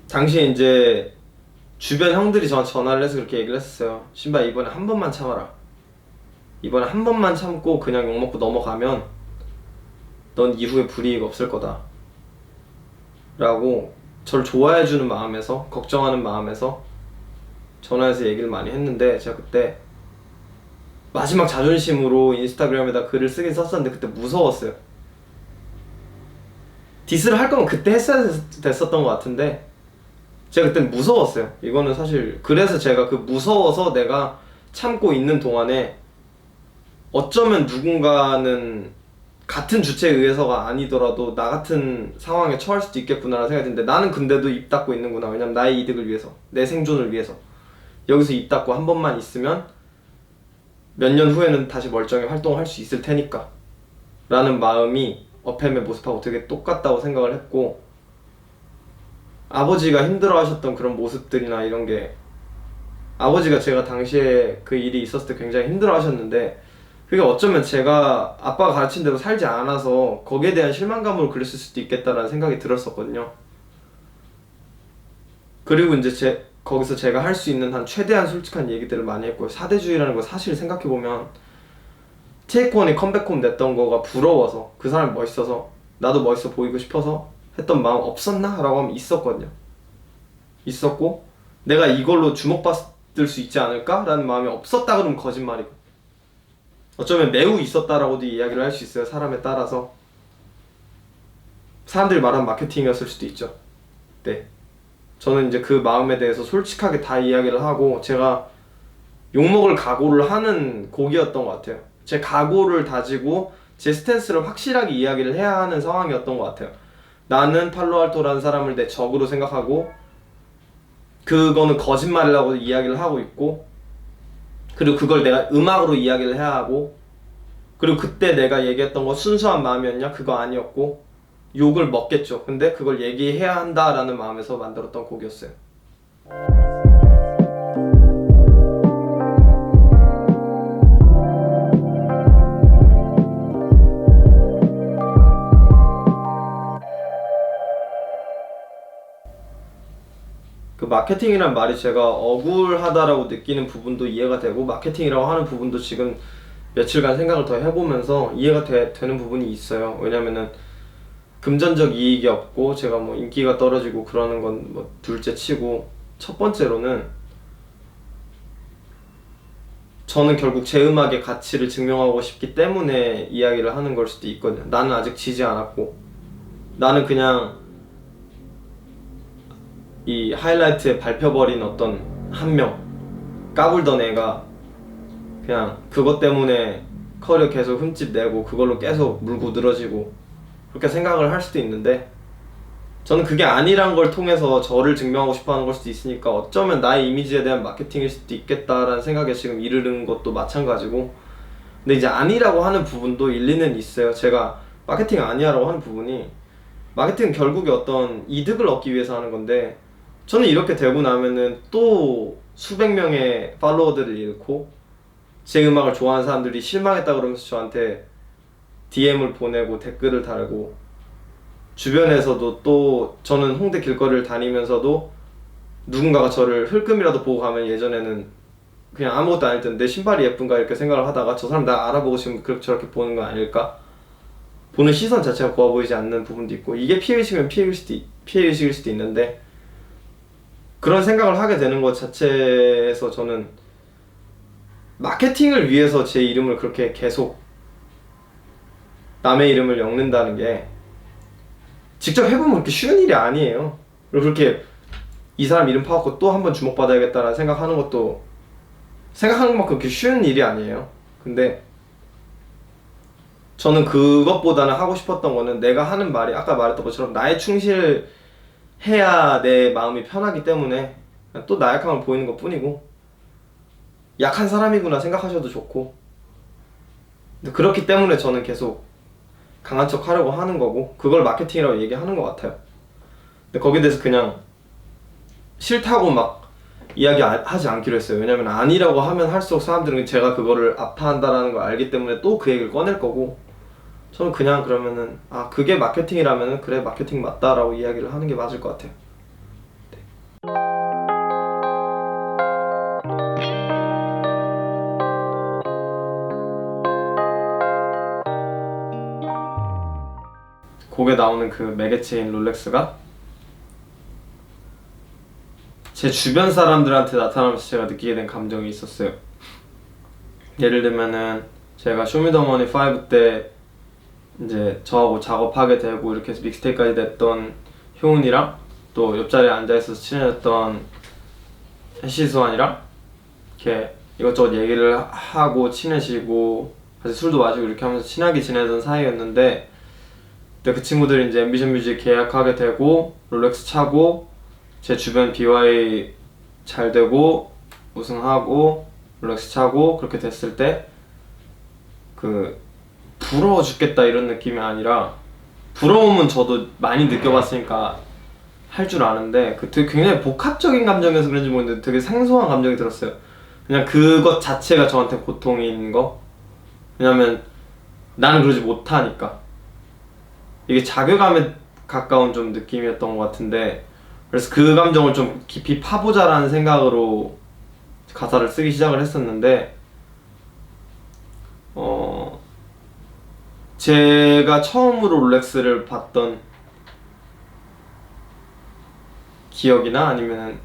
당시에 이제 주변 형들이 저한테 전화를 해서 그렇게 얘기를 했었어요. 신바, 이번에 한 번만 참아라. 이번에 한 번만 참고 그냥 욕먹고 넘어가면 넌 이후에 불이익 없을 거다 라고 저를 좋아해주는 마음에서, 걱정하는 마음에서 전화해서 얘기를 많이 했는데, 제가 그때 마지막 자존심으로 인스타그램에다 글을 쓰긴 썼었는데 그때 무서웠어요. 디스를 할 거면 그때 했어야 됐었던 것 같은데 제가 그땐 무서웠어요. 이거는 사실, 그래서 제가 그 무서워서 내가 참고 있는 동안에 어쩌면 누군가는 같은 주체에 의해서가 아니더라도 나 같은 상황에 처할 수도 있겠구나라는 생각이 드는데, 나는 근데도 입 닫고 있는구나. 왜냐면 나의 이득을 위해서, 내 생존을 위해서 여기서 입 닫고 한 번만 있으면 몇 년 후에는 다시 멀쩡히 활동을 할 수 있을 테니까 라는 마음이 어팸의 모습하고 되게 똑같다고 생각을 했고, 아버지가 힘들어하셨던 그런 모습들이나 이런 게, 아버지가 제가 당시에 그 일이 있었을 때 굉장히 힘들어하셨는데 그게 어쩌면 제가 아빠가 가르친 대로 살지 않아서 거기에 대한 실망감으로 그랬을 수도 있겠다라는 생각이 들었었거든요. 그리고 이제 거기서 제가 할 수 있는 한 최대한 솔직한 얘기들을 많이 했고요. 사대주의라는 거 사실 생각해보면 테이크원이 컴백홈 냈던 거가 부러워서, 그 사람이 멋있어서 나도 멋있어 보이고 싶어서 했던 마음 없었나? 라고 하면 있었거든요. 있었고 내가 이걸로 주목받을 수 있지 않을까? 라는 마음이 없었다 그러면 거짓말이고, 어쩌면 매우 있었다라고도 이야기를 할 수 있어요. 사람에 따라서. 사람들이 말하는 마케팅이었을 수도 있죠. 네. 저는 이제 그 마음에 대해서 솔직하게 다 이야기를 하고, 제가 욕먹을 각오를 하는 곡이었던 것 같아요. 제 각오를 다지고 제 스탠스를 확실하게 이야기를 해야 하는 상황이었던 것 같아요. 나는 팔로알토라는 사람을 내 적으로 생각하고 그거는 거짓말이라고 이야기를 하고 있고, 그리고 그걸 내가 음악으로 이야기를 해야 하고, 그리고 그때 내가 얘기했던 거 순수한 마음이었냐? 그거 아니었고 욕을 먹겠죠. 근데 그걸 얘기해야 한다라는 마음에서 만들었던 곡이었어요. 그 마케팅이란 말이 제가 억울하다라고 느끼는 부분도 이해가 되고, 마케팅이라고 하는 부분도 지금 며칠간 생각을 더 해보면서 이해가 되는 부분이 있어요. 왜냐면은 금전적 이익이 없고 제가 뭐 인기가 떨어지고 그러는 건 뭐 둘째 치고, 첫 번째로는 저는 결국 제 음악의 가치를 증명하고 싶기 때문에 이야기를 하는 걸 수도 있거든요. 나는 아직 지지 않았고, 나는 그냥 이 하이라이트에 밟혀버린 어떤 한 명, 까불던 애가 그냥 그것 때문에 커리어 계속 흠집 내고 그걸로 계속 물고 늘어지고 그렇게 생각을 할 수도 있는데, 저는 그게 아니란 걸 통해서 저를 증명하고 싶어 하는 걸 수도 있으니까 어쩌면 나의 이미지에 대한 마케팅일 수도 있겠다라는 생각에 지금 이르는 것도 마찬가지고, 근데 이제 아니라고 하는 부분도 일리는 있어요. 제가 마케팅 아니야라고 하는 부분이, 마케팅은 결국에 어떤 이득을 얻기 위해서 하는 건데, 저는 이렇게 되고 나면은 또 수백 명의 팔로워들을 잃고 제 음악을 좋아하는 사람들이 실망했다 그러면서 저한테 DM을 보내고 댓글을 달고, 주변에서도 또 저는 홍대 길거리를 다니면서도 누군가가 저를 흘끔이라도 보고 가면, 예전에는 그냥 아무것도 아닐 때는 내 신발이 예쁜가 이렇게 생각을 하다가 저 사람 나 알아보고 지금 그렇게 저렇게 보는 거 아닐까? 보는 시선 자체가 고와 보이지 않는 부분도 있고, 이게 피해의식이면 피해의식일 수도 있는데, 그런 생각을 하게 되는 것 자체에서 저는 마케팅을 위해서 제 이름을 그렇게 계속 남의 이름을 엮는다는 게 직접 해보면 그렇게 쉬운 일이 아니에요. 그리고 그렇게 이 사람 이름 파갖고 또 한 번 주목받아야겠다라는 생각하는 것도, 생각하는 것만큼 그렇게 쉬운 일이 아니에요. 근데 저는 그것보다는 하고 싶었던 거는, 내가 하는 말이 아까 말했던 것처럼 나에 충실해야 내 마음이 편하기 때문에 또 나약함을 보이는 것 뿐이고, 약한 사람이구나 생각하셔도 좋고, 근데 그렇기 때문에 저는 계속 강한 척 하려고 하는 거고, 그걸 마케팅이라고 얘기하는 것 같아요. 근데 거기에 대해서 그냥 싫다고 막 이야기하지 않기로 했어요. 왜냐면 아니라고 하면 할수록 사람들은 제가 그거를 아파한다라는 걸 알기 때문에 또 그 얘기를 꺼낼 거고, 저는 그냥 그러면은 그게 마케팅이라면은 그래 마케팅 맞다라고 이야기를 하는 게 맞을 것 같아요. 네. 곡에 나오는 그 매개체인 롤렉스가 제 주변 사람들한테 나타나면서 제가 느끼게 된 감정이 있었어요. 예를 들면은 제가 쇼미더머니 5 때 이제 저하고 작업하게 되고 이렇게 해서 믹스테이프까지 냈던 효은이랑, 또 옆자리에 앉아있어서 친해졌던 해시수환이랑 이렇게 이것저것 얘기를 하고 친해지고 같이 술도 마시고 이렇게 하면서 친하게 지내던 사이였는데, 근데 그 친구들이 이제 앰비션 뮤직 계약하게 되고 롤렉스 차고 제 주변 BY 잘 되고 우승하고 롤렉스 차고 그렇게 됐을 때, 그 부러워 죽겠다 이런 느낌이 아니라, 부러움은 저도 많이 느껴봤으니까 할 줄 아는데, 그 되게 굉장히 복합적인 감정이어서 그런지 모르겠는데 되게 생소한 감정이 들었어요. 그냥 그것 자체가 저한테 고통인 거. 왜냐면 나는 그러지 못하니까. 이게 자괴감에 가까운 좀 느낌이었던 것 같은데, 그래서 그 감정을 좀 깊이 파보자라는 생각으로 가사를 쓰기 시작을 했었는데, 제가 처음으로 롤렉스를 봤던 기억이나 아니면은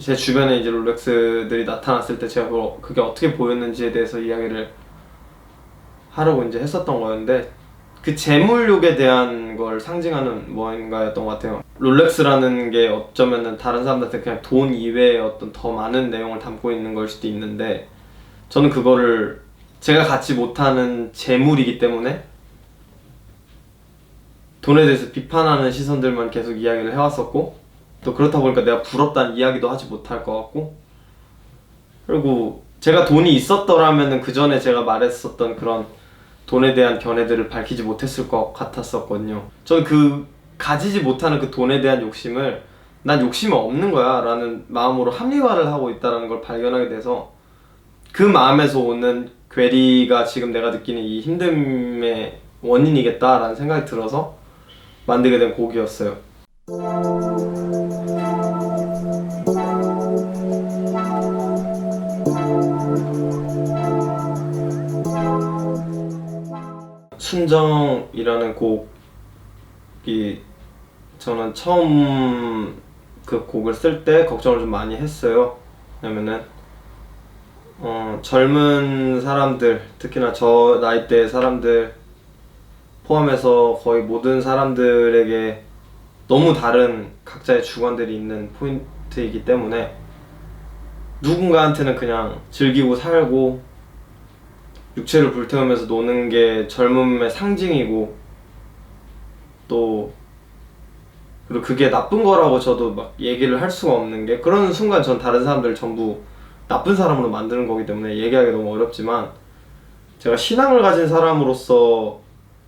제 주변에 이제 롤렉스들이 나타났을 때 제가 그게 어떻게 보였는지에 대해서 이야기를 하려고 이제 했었던 거였는데, 그 재물욕에 대한 걸 상징하는 뭔가였던 것 같아요. 롤렉스라는 게 어쩌면은 다른 사람들한테 그냥 돈 이외의 어떤 더 많은 내용을 담고 있는 걸 수도 있는데, 저는 그거를 제가 갖지 못하는 재물이기 때문에 돈에 대해서 비판하는 시선들만 계속 이야기를 해왔었고, 또 그렇다 보니까 내가 부럽다는 이야기도 하지 못할 것 같고, 그리고 제가 돈이 있었더라면은 그 전에 제가 말했었던 그런 돈에 대한 견해들을 밝히지 못했을 것 같았었거든요. 저는 그 가지지 못하는 그 돈에 대한 욕심을 난 욕심이 없는 거야 라는 마음으로 합리화를 하고 있다는 걸 발견하게 돼서, 그 마음에서 오는 괴리가 지금 내가 느끼는 이 힘듦의 원인이겠다라는 생각이 들어서 만들게 된 곡이었어요. 순정이라는 곡이 저는 처음 그 곡을 쓸 때 걱정을 좀 많이 했어요. 왜냐면은 젊은 사람들, 특히나 저 나이대의 사람들 포함해서 거의 모든 사람들에게 너무 다른 각자의 주관들이 있는 포인트이기 때문에 누군가한테는 그냥 즐기고 살고 육체를 불태우면서 노는 게 젊음의 상징이고, 또 그리고 그게 나쁜 거라고 저도 막 얘기를 할 수가 없는 게, 그런 순간 전 다른 사람들 전부 나쁜 사람으로 만드는 거기 때문에 얘기하기 너무 어렵지만, 제가 신앙을 가진 사람으로서,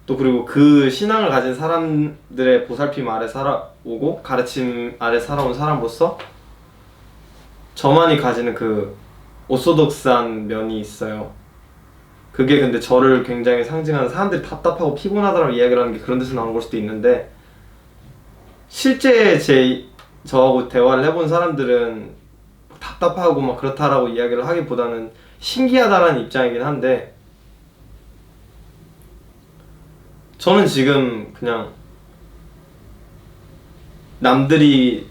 또 그리고 그 신앙을 가진 사람들의 보살핌 아래 살아오고 가르침 아래 살아온 사람으로서 저만이 가지는 그 오소독스한 면이 있어요. 그게 근데 저를 굉장히 상징하는, 사람들이 답답하고 피곤하다고 이야기를 하는 게 그런 데서 나온 걸 수도 있는데, 실제 저하고 대화를 해본 사람들은 답답하고 막 그렇다라고 이야기를 하기보다는 신기하다라는 입장이긴 한데, 저는 지금 그냥 남들이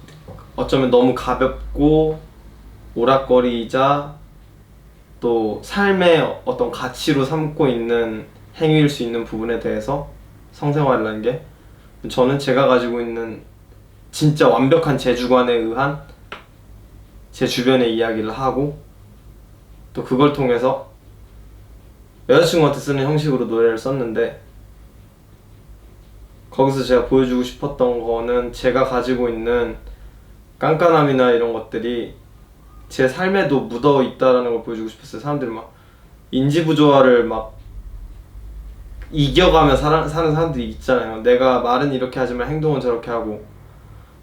어쩌면 너무 가볍고 오락거리이자 또 삶의 어떤 가치로 삼고 있는 행위일 수 있는 부분에 대해서 성생활이라는 게, 저는 제가 가지고 있는 진짜 완벽한 제 주관에 의한 제 주변의 이야기를 하고, 또 그걸 통해서 여자친구한테 쓰는 형식으로 노래를 썼는데, 거기서 제가 보여주고 싶었던 거는 제가 가지고 있는 깐깐함이나 이런 것들이 제 삶에도 묻어 있다라는 걸 보여주고 싶었어요. 사람들이 막 인지부조화를 막 이겨가며 사는 사람들이 있잖아요. 내가 말은 이렇게 하지만 행동은 저렇게 하고,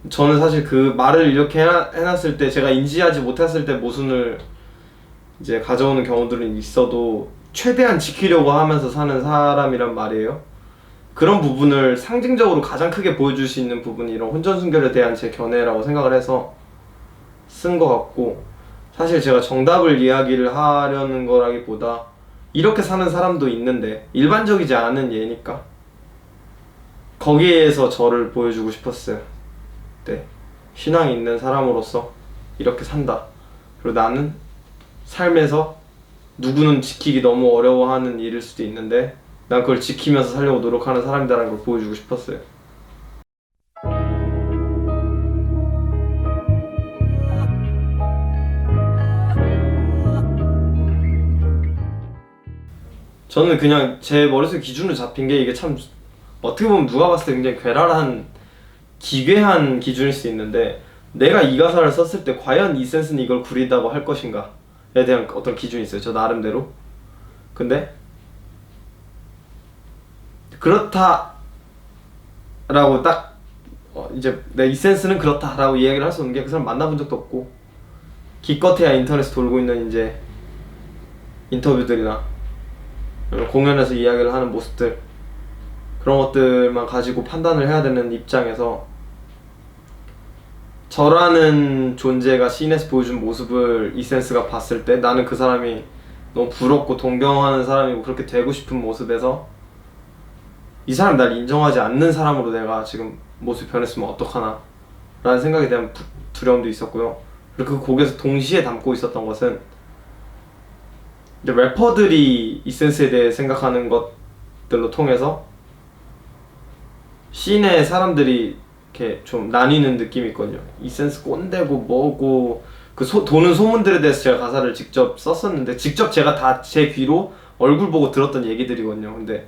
저는 사실 그 말을 이렇게 해놨을 때 제가 인지하지 못했을 때 모순을 이제 가져오는 경우들은 있어도 최대한 지키려고 하면서 사는 사람이란 말이에요. 그런 부분을 상징적으로 가장 크게 보여줄 수 있는 부분이 이런 혼전순결에 대한 제 견해라고 생각을 해서 쓴 것 같고, 사실 제가 정답을 이야기를 하려는 거라기보다 이렇게 사는 사람도 있는데 일반적이지 않은 예니까 거기에서 저를 보여주고 싶었어요. 네, 신앙이 있는 사람으로서 이렇게 산다. 그리고 나는 삶에서 누구는 지키기 너무 어려워하는 일일 수도 있는데 난 그걸 지키면서 살려고 노력하는 사람이다라는 걸 보여주고 싶었어요. 저는 그냥 제 머릿속 기준으로 잡힌 게, 이게 참 어떻게 보면 누가 봤을 때 굉장히 괴랄한 기괴한 기준일 수 있는데, 내가 이 가사를 썼을 때 과연 이 센스는 이걸 구리다고 할 것인가에 대한 어떤 기준이 있어요, 저 나름대로. 근데 그렇다 라고 딱 이제 내 이 센스는 그렇다 라고 이야기를 할 수 없는 게, 그 사람 만나본 적도 없고 기껏해야 인터넷에 돌고 있는 이제 인터뷰들이나 공연에서 이야기를 하는 모습들, 그런 것들만 가지고 판단을 해야 되는 입장에서 저라는 존재가 시인에서 보여준 모습을 이센스가 봤을 때 나는 그 사람이 너무 부럽고 동경하는 사람이고 그렇게 되고 싶은 모습에서 이 사람 날 인정하지 않는 사람으로 내가 지금 모습 변했으면 어떡하나 라는 생각에 대한 두려움도 있었고요. 그리고 그 곡에서 동시에 담고 있었던 것은 이제 래퍼들이 이센스에 대해 생각하는 것들로 통해서 씬의 사람들이 이렇게 좀 나뉘는 느낌이 있거든요. 이센스 꼰대고 뭐고 그 도는 소문들에 대해서 제가 가사를 직접 썼었는데 직접 제가 다 제 귀로 얼굴 보고 들었던 얘기들이거든요. 근데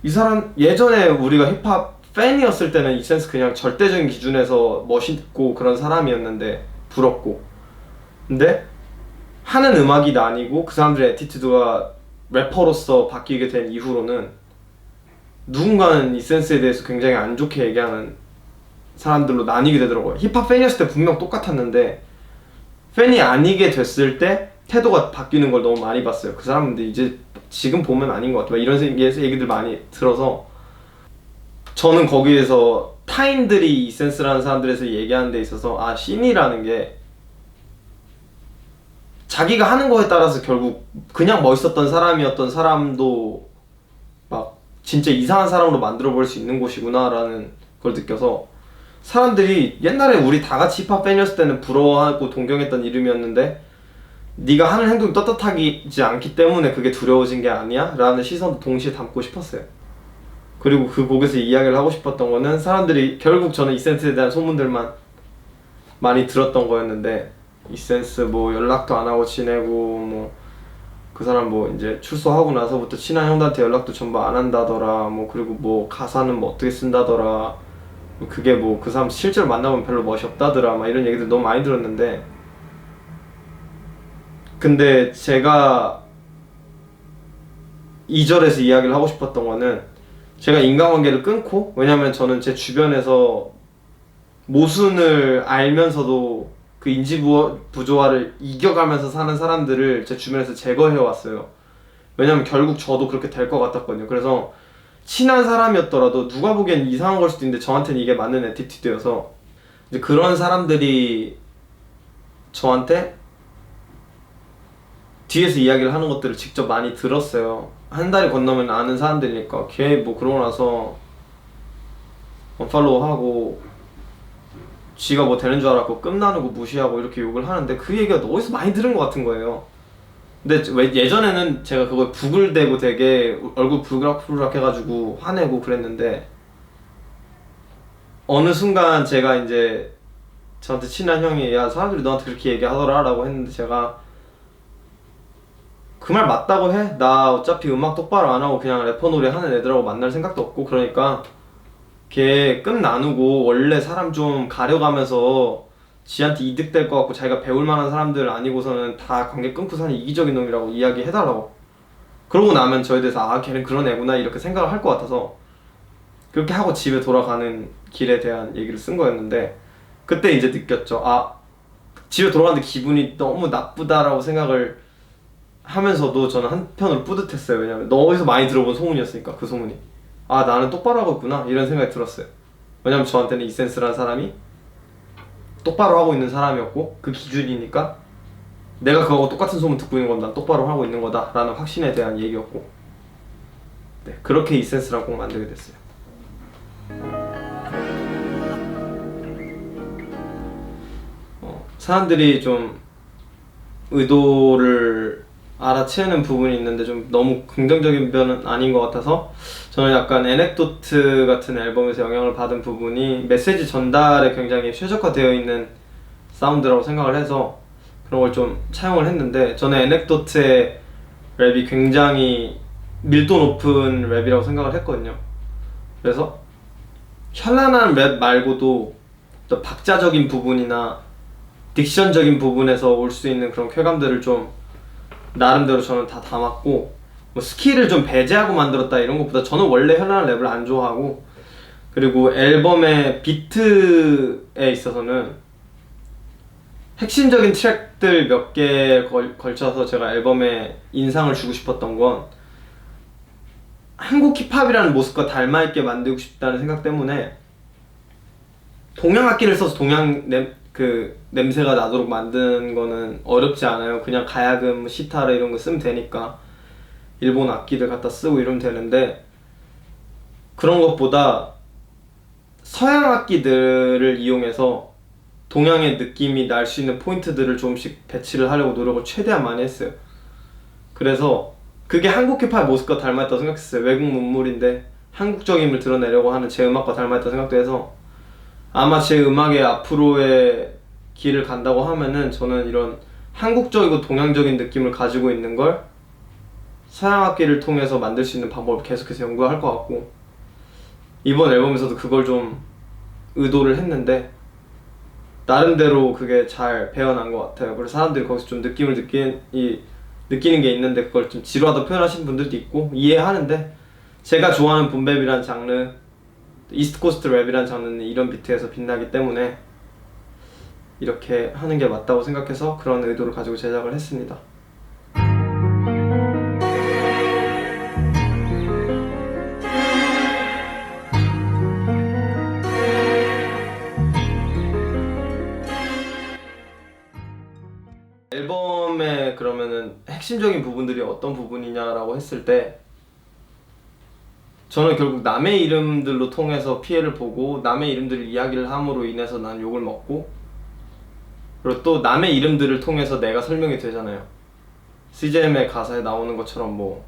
이 사람 예전에 우리가 힙합 팬이었을 때는 이센스 그냥 절대적인 기준에서 멋있고 그런 사람이었는데 부럽고, 근데 하는 음악이 나뉘고 그 사람들의 애티튜드가 래퍼로서 바뀌게 된 이후로는 누군가는 이센스에 대해서 굉장히 안 좋게 얘기하는 사람들로 나뉘게 되더라고요. 힙합 팬이었을 때 분명 똑같았는데 팬이 아니게 됐을 때 태도가 바뀌는 걸 너무 많이 봤어요. 그 사람들 이제 지금 보면 아닌 것 같아요. 이런 얘기들 많이 들어서 저는 거기에서 타인들이 이센스라는 사람들에서 얘기하는 데 있어서 아, 씬이라는 게 자기가 하는 거에 따라서 결국 그냥 멋있었던 사람이었던 사람도 막 진짜 이상한 사람으로 만들어 버릴 수 있는 곳이구나 라는 걸 느껴서, 사람들이 옛날에 우리 다 같이 힙합 팬이었을 때는 부러워하고 동경했던 이름이었는데 네가 하는 행동이 떳떳하지 않기 때문에 그게 두려워진 게 아니야? 라는 시선도 동시에 담고 싶었어요. 그리고 그 곡에서 이야기를 하고 싶었던 거는 사람들이 결국 저는 이센스에 대한 소문들만 많이 들었던 거였는데 이센스 뭐 연락도 안 하고 지내고 뭐 그 사람 뭐 이제 출소하고 나서부터 친한 형들한테 연락도 전부 안 한다더라, 뭐 그리고 뭐 가사는 뭐 어떻게 쓴다더라, 그게 뭐 그 사람 실제로 만나보면 별로 멋이 없다더라, 막 이런 얘기들 너무 많이 들었는데, 근데 제가 2절에서 이야기를 하고 싶었던 거는 제가 인간관계를 끊고, 왜냐면 저는 제 주변에서 모순을 알면서도 그 인지 부조화를 이겨가면서 사는 사람들을 제 주변에서 제거해왔어요. 왜냐면 결국 저도 그렇게 될 것 같았거든요. 그래서 친한 사람이었더라도 누가 보기엔 이상한 걸 수도 있는데 저한테는 이게 맞는 애티튜드여서 이제 그런 사람들이 저한테 뒤에서 이야기를 하는 것들을 직접 많이 들었어요. 한 달이 건너면 아는 사람들이니까 걔 뭐 그러고 나서 언팔로우 하고 지가 뭐 되는 줄 알았고 끔나누고 무시하고 이렇게 욕을 하는데 그 얘기가 어디서 많이 들은 것 같은 거예요. 근데 왜 예전에는 제가 그거에 부글대고 되게 얼굴 부르락부르락 해가지고 화내고 그랬는데 어느 순간 제가 이제 저한테 친한 형이 야 사람들이 너한테 그렇게 얘기하더라 라고 했는데 제가 그 말 맞다고 해? 나 어차피 음악 똑바로 안 하고 그냥 래퍼 노래 하는 애들하고 만날 생각도 없고 그러니까 걔 끔 나누고 원래 사람 좀 가려가면서 지한테 이득될 것 같고 자기가 배울 만한 사람들 아니고서는 다 관계 끊고 사는 이기적인 놈이라고 이야기해달라고. 그러고 나면 저에 대해서 아 걔는 그런 애구나 이렇게 생각을 할 것 같아서 그렇게 하고 집에 돌아가는 길에 대한 얘기를 쓴 거였는데 그때 이제 느꼈죠. 아 집에 돌아가는데 기분이 너무 나쁘다라고 생각을 하면서도 저는 한편으로 뿌듯했어요. 왜냐면 어디서 많이 들어본 소문이었으니까 그 소문이 아 나는 똑바로 하고 있구나 이런 생각이 들었어요. 왜냐면 저한테는 이센스라는 사람이 똑바로 하고 있는 사람이었고 그 기준이니까 내가 그거하고 똑같은 소문 듣고 있는 건 난 똑바로 하고 있는 거다 라는 확신에 대한 얘기였고, 네 그렇게 이센스랑 꼭 만들게 됐어요. 사람들이 좀 의도를 알아채는 부분이 있는데 좀 너무 긍정적인 면은 아닌 것 같아서 저는 약간 에넥도트 같은 앨범에서 영향을 받은 부분이 메시지 전달에 굉장히 최적화되어 있는 사운드라고 생각을 해서 그런 걸 좀 차용을 했는데, 저는 에넥도트의 랩이 굉장히 밀도 높은 랩이라고 생각을 했거든요. 그래서 현란한 랩 말고도 또 박자적인 부분이나 딕션적인 부분에서 올 수 있는 그런 쾌감들을 좀 나름대로 저는 다 담았고, 뭐 스킬을 좀 배제하고 만들었다 이런 것보다 저는 원래 현란한 랩을 안 좋아하고, 그리고 앨범의 비트에 있어서는 핵심적인 트랙들 몇 개에 걸쳐서 제가 앨범에 인상을 주고 싶었던 건 한국 힙합이라는 모습과 닮아있게 만들고 싶다는 생각 때문에 동양 악기를 써서 동양 냄새가 나도록 만드는 거는 어렵지 않아요. 그냥 가야금, 시타르 이런 거 쓰면 되니까 일본 악기들 갖다 쓰고 이러면 되는데, 그런 것보다 서양 악기들을 이용해서 동양의 느낌이 날 수 있는 포인트들을 조금씩 배치를 하려고 노력을 최대한 많이 했어요. 그래서 그게 한국 힙합의 모습과 닮았다고 생각했어요. 외국 문물인데 한국적임을 드러내려고 하는 제 음악과 닮았다고 생각도 해서 아마 제 음악의 앞으로의 길을 간다고 하면은 저는 이런 한국적이고 동양적인 느낌을 가지고 있는 걸 서양 악기를 통해서 만들 수 있는 방법을 계속해서 연구할 것 같고, 이번 앨범에서도 그걸 좀 의도를 했는데 나름대로 그게 잘 배어난 것 같아요. 그래서 사람들이 거기서 좀 느낌을 느끼는 게 있는데 그걸 좀 지루하다 표현하시는 분들도 있고 이해하는데, 제가 좋아하는 붐랩이란 장르, 이스트 코스트 랩이란 장르는 이런 비트에서 빛나기 때문에 이렇게 하는 게 맞다고 생각해서 그런 의도를 가지고 제작을 했습니다. 앨범의 그러면은 핵심적인 부분들이 어떤 부분이냐라고 했을 때, 저는 결국 남의 이름들로 통해서 피해를 보고 남의 이름들을 이야기를 함으로 인해서 난 욕을 먹고, 그리고 또 남의 이름들을 통해서 내가 설명이 되잖아요. CJM의 가사에 나오는 것처럼 뭐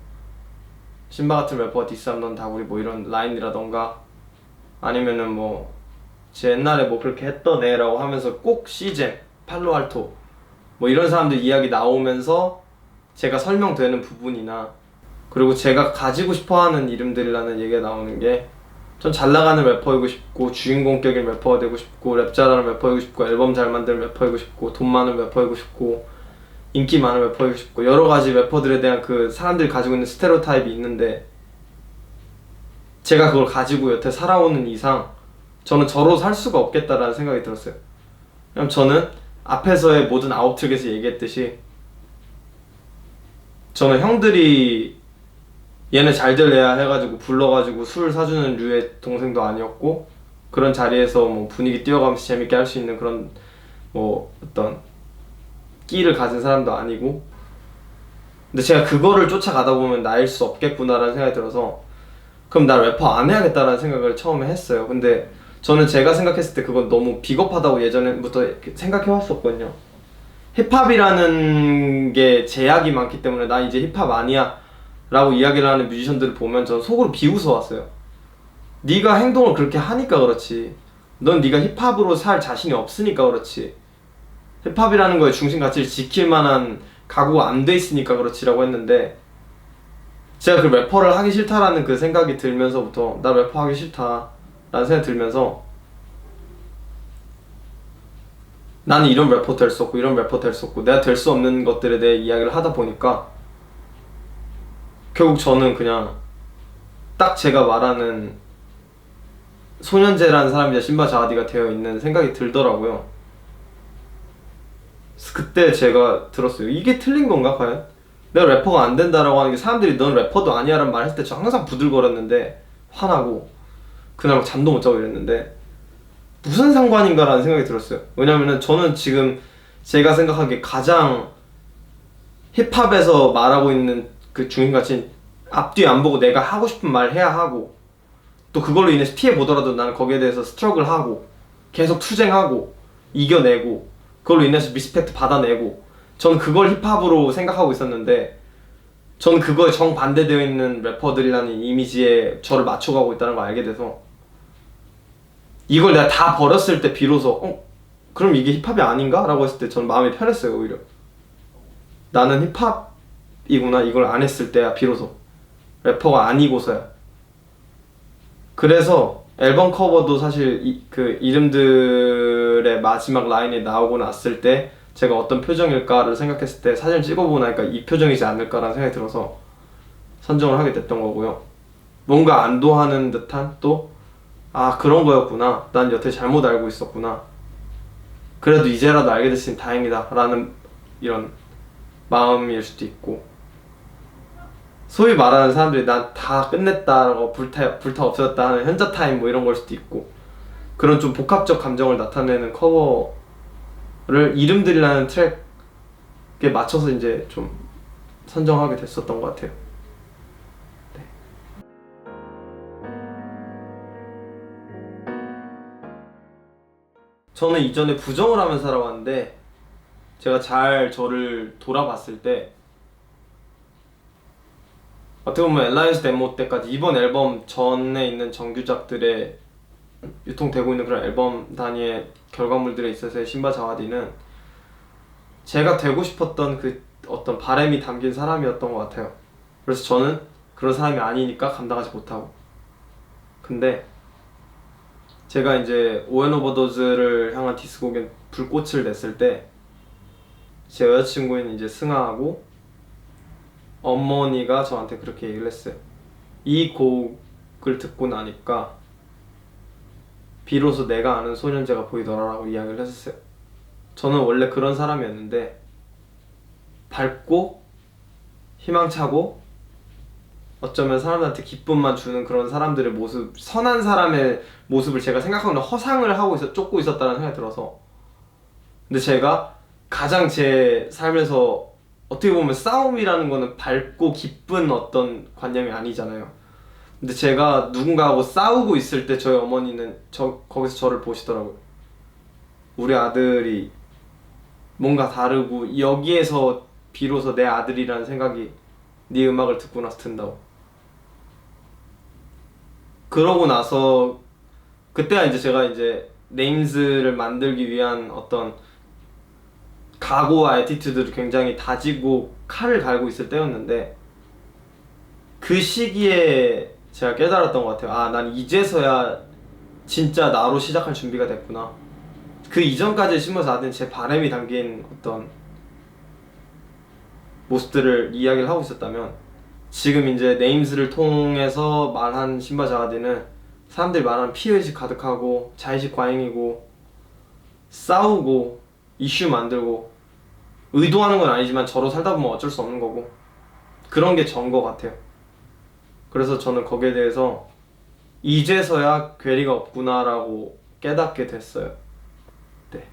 신바 같은 래퍼가 디스하면 넌 다구리 뭐 이런 라인이라던가, 아니면은 뭐 제 옛날에 뭐 그렇게 했던 애라고 하면서 꼭 CJ, 팔로알토 뭐 이런 사람들 이야기 나오면서 제가 설명되는 부분이나, 그리고 제가 가지고 싶어하는 이름들이라는 얘기가 나오는 게, 전 잘 나가는 래퍼이고 싶고 주인공격인 래퍼가 되고 싶고 랩 잘하는 래퍼이고 싶고 앨범 잘 만드는 래퍼이고 싶고 돈 많은 래퍼이고 싶고 인기 많은 래퍼이고 싶고 여러 가지 래퍼들에 대한 그 사람들이 가지고 있는 스테레오타입이 있는데, 제가 그걸 가지고 여태 살아오는 이상 저는 저로 살 수가 없겠다라는 생각이 들었어요. 왜냐면 저는 앞에서의 모든 아웃트랙에서 얘기했듯이 저는 형들이 얘네 잘 될래야 해가지고 불러가지고 술 사주는 류의 동생도 아니었고, 그런 자리에서 뭐 분위기 띄워가면서 재밌게 할 수 있는 그런 뭐 어떤 끼를 가진 사람도 아니고, 근데 제가 그거를 쫓아가다 보면 나일 수 없겠구나라는 생각이 들어서 그럼 나 래퍼 안 해야겠다라는 생각을 처음에 했어요. 근데 저는 제가 생각했을 때 그건 너무 비겁하다고 예전부터 생각해왔었거든요. 힙합이라는 게 제약이 많기 때문에 나 이제 힙합 아니야 라고 이야기를 하는 뮤지션들을 보면 저는 속으로 비웃어왔어요. 네가 행동을 그렇게 하니까 그렇지, 넌 네가 힙합으로 살 자신이 없으니까 그렇지, 힙합이라는 거에 중심 가치를 지킬 만한 각오가 안 돼 있으니까 그렇지라고 했는데, 제가 그 래퍼를 하기 싫다라는 그 생각이 들면서부터 나 래퍼 하기 싫다 라는 생각이 들면서 나는 이런 래퍼 될 수 없고 이런 래퍼 될 수 없고 내가 될 수 없는 것들에 대해 이야기를 하다 보니까 결국 저는 그냥 딱 제가 말하는 소년제라는 사람이 이제 신바 자하디가 되어 있는 생각이 들더라고요. 그래서 그때 제가 들었어요. 이게 틀린 건가 과연? 내가 래퍼가 안 된다라고 하는 게, 사람들이 넌 래퍼도 아니야 라는 말 했을 때 저 항상 부들거렸는데, 화나고 그날 막 잠도 못 자고 이랬는데 무슨 상관인가 라는 생각이 들었어요. 왜냐면은 저는 지금 제가 생각하기에 가장 힙합에서 말하고 있는 그 중심가치는 앞뒤 안 보고 내가 하고 싶은 말 해야 하고, 또 그걸로 인해서 피해 보더라도 나는 거기에 대해서 스트러글 하고 계속 투쟁하고 이겨내고 그걸로 인해서 리스펙트 받아내고, 저는 그걸 힙합으로 생각하고 있었는데 저는 그거에 정반대되어 있는 래퍼들이라는 이미지에 저를 맞춰가고 있다는 걸 알게 돼서, 이걸 내가 다 버렸을 때 비로소 그럼 이게 힙합이 아닌가? 라고 했을 때 저는 마음이 편했어요. 오히려 나는 힙합이구나 이걸 안 했을 때야 비로소 래퍼가 아니고서야. 그래서 앨범 커버도 사실 그 이름들의 마지막 라인이 나오고 났을 때 제가 어떤 표정일까를 생각했을 때 사진을 찍어보고 나니까 이 표정이지 않을까라는 생각이 들어서 선정을 하게 됐던 거고요. 뭔가 안도하는 듯한, 또 그런 거였구나, 난 여태 잘못 알고 있었구나, 그래도 이제라도 알게 됐으니 다행이다 라는 이런 마음일 수도 있고, 소위 말하는 사람들이 난 다 끝냈다라고 불타 없어졌다 하는 현자타임 뭐 이런 걸 수도 있고, 그런 좀 복합적 감정을 나타내는 커버를 이름들이라는 트랙에 맞춰서 이제 좀 선정하게 됐었던 것 같아요. 네. 저는 이전에 부정을 하며 살아왔는데 제가 잘 저를 돌아봤을 때 어떻게 보면 엘라이스 데모 때까지 이번 앨범 전에 있는 정규작들의 유통되고 있는 그런 앨범 단위의 결과물들에 있어서의 신바 자와디는 제가 되고 싶었던 그 어떤 바람이 담긴 사람이었던 것 같아요. 그래서 저는 그런 사람이 아니니까 감당하지 못하고, 근데 제가 이제 오엔 오버도즈를 향한 디스곡에 불꽃을 냈을 때 제 여자친구인 이제 승아하고 어머니가 저한테 그렇게 얘기를 했어요. 이 곡을 듣고 나니까 비로소 내가 아는 소년제가 보이더라라고 이야기를 했었어요. 저는 원래 그런 사람이었는데 밝고 희망차고 어쩌면 사람들한테 기쁨만 주는 그런 사람들의 모습, 선한 사람의 모습을 제가 생각하고는 허상을 하고 쫓고 있었다는 생각이 들어서, 근데 제가 가장 제 삶에서 어떻게 보면 싸움이라는 거는 밝고 기쁜 어떤 관념이 아니잖아요. 근데 제가 누군가하고 싸우고 있을 때 저희 어머니는 거기서 저를 보시더라고요. 우리 아들이 뭔가 다르고 여기에서 비로소 내 아들이라는 생각이 네 음악을 듣고 나서 든다고. 그러고 나서 그때가 이제 제가 이제 네임즈를 만들기 위한 어떤 각오와 애티튜드를 굉장히 다지고 칼을 갈고 있을 때였는데, 그 시기에 제가 깨달았던 것 같아요. 아, 난 이제서야 진짜 나로 시작할 준비가 됐구나. 그 이전까지 심어서 하던 제 바람이 담긴 어떤 모습들을 이야기를 하고 있었다면, 지금 이제 네임즈를 통해서 말한 신바 자가디는 사람들이 말하는 피해의식 가득하고 자의식 과잉이고 싸우고 이슈 만들고 의도하는 건 아니지만 저로 살다 보면 어쩔 수 없는 거고 그런 게 전 것 같아요. 그래서 저는 거기에 대해서 이제서야 괴리가 없구나라고 깨닫게 됐어요. 네.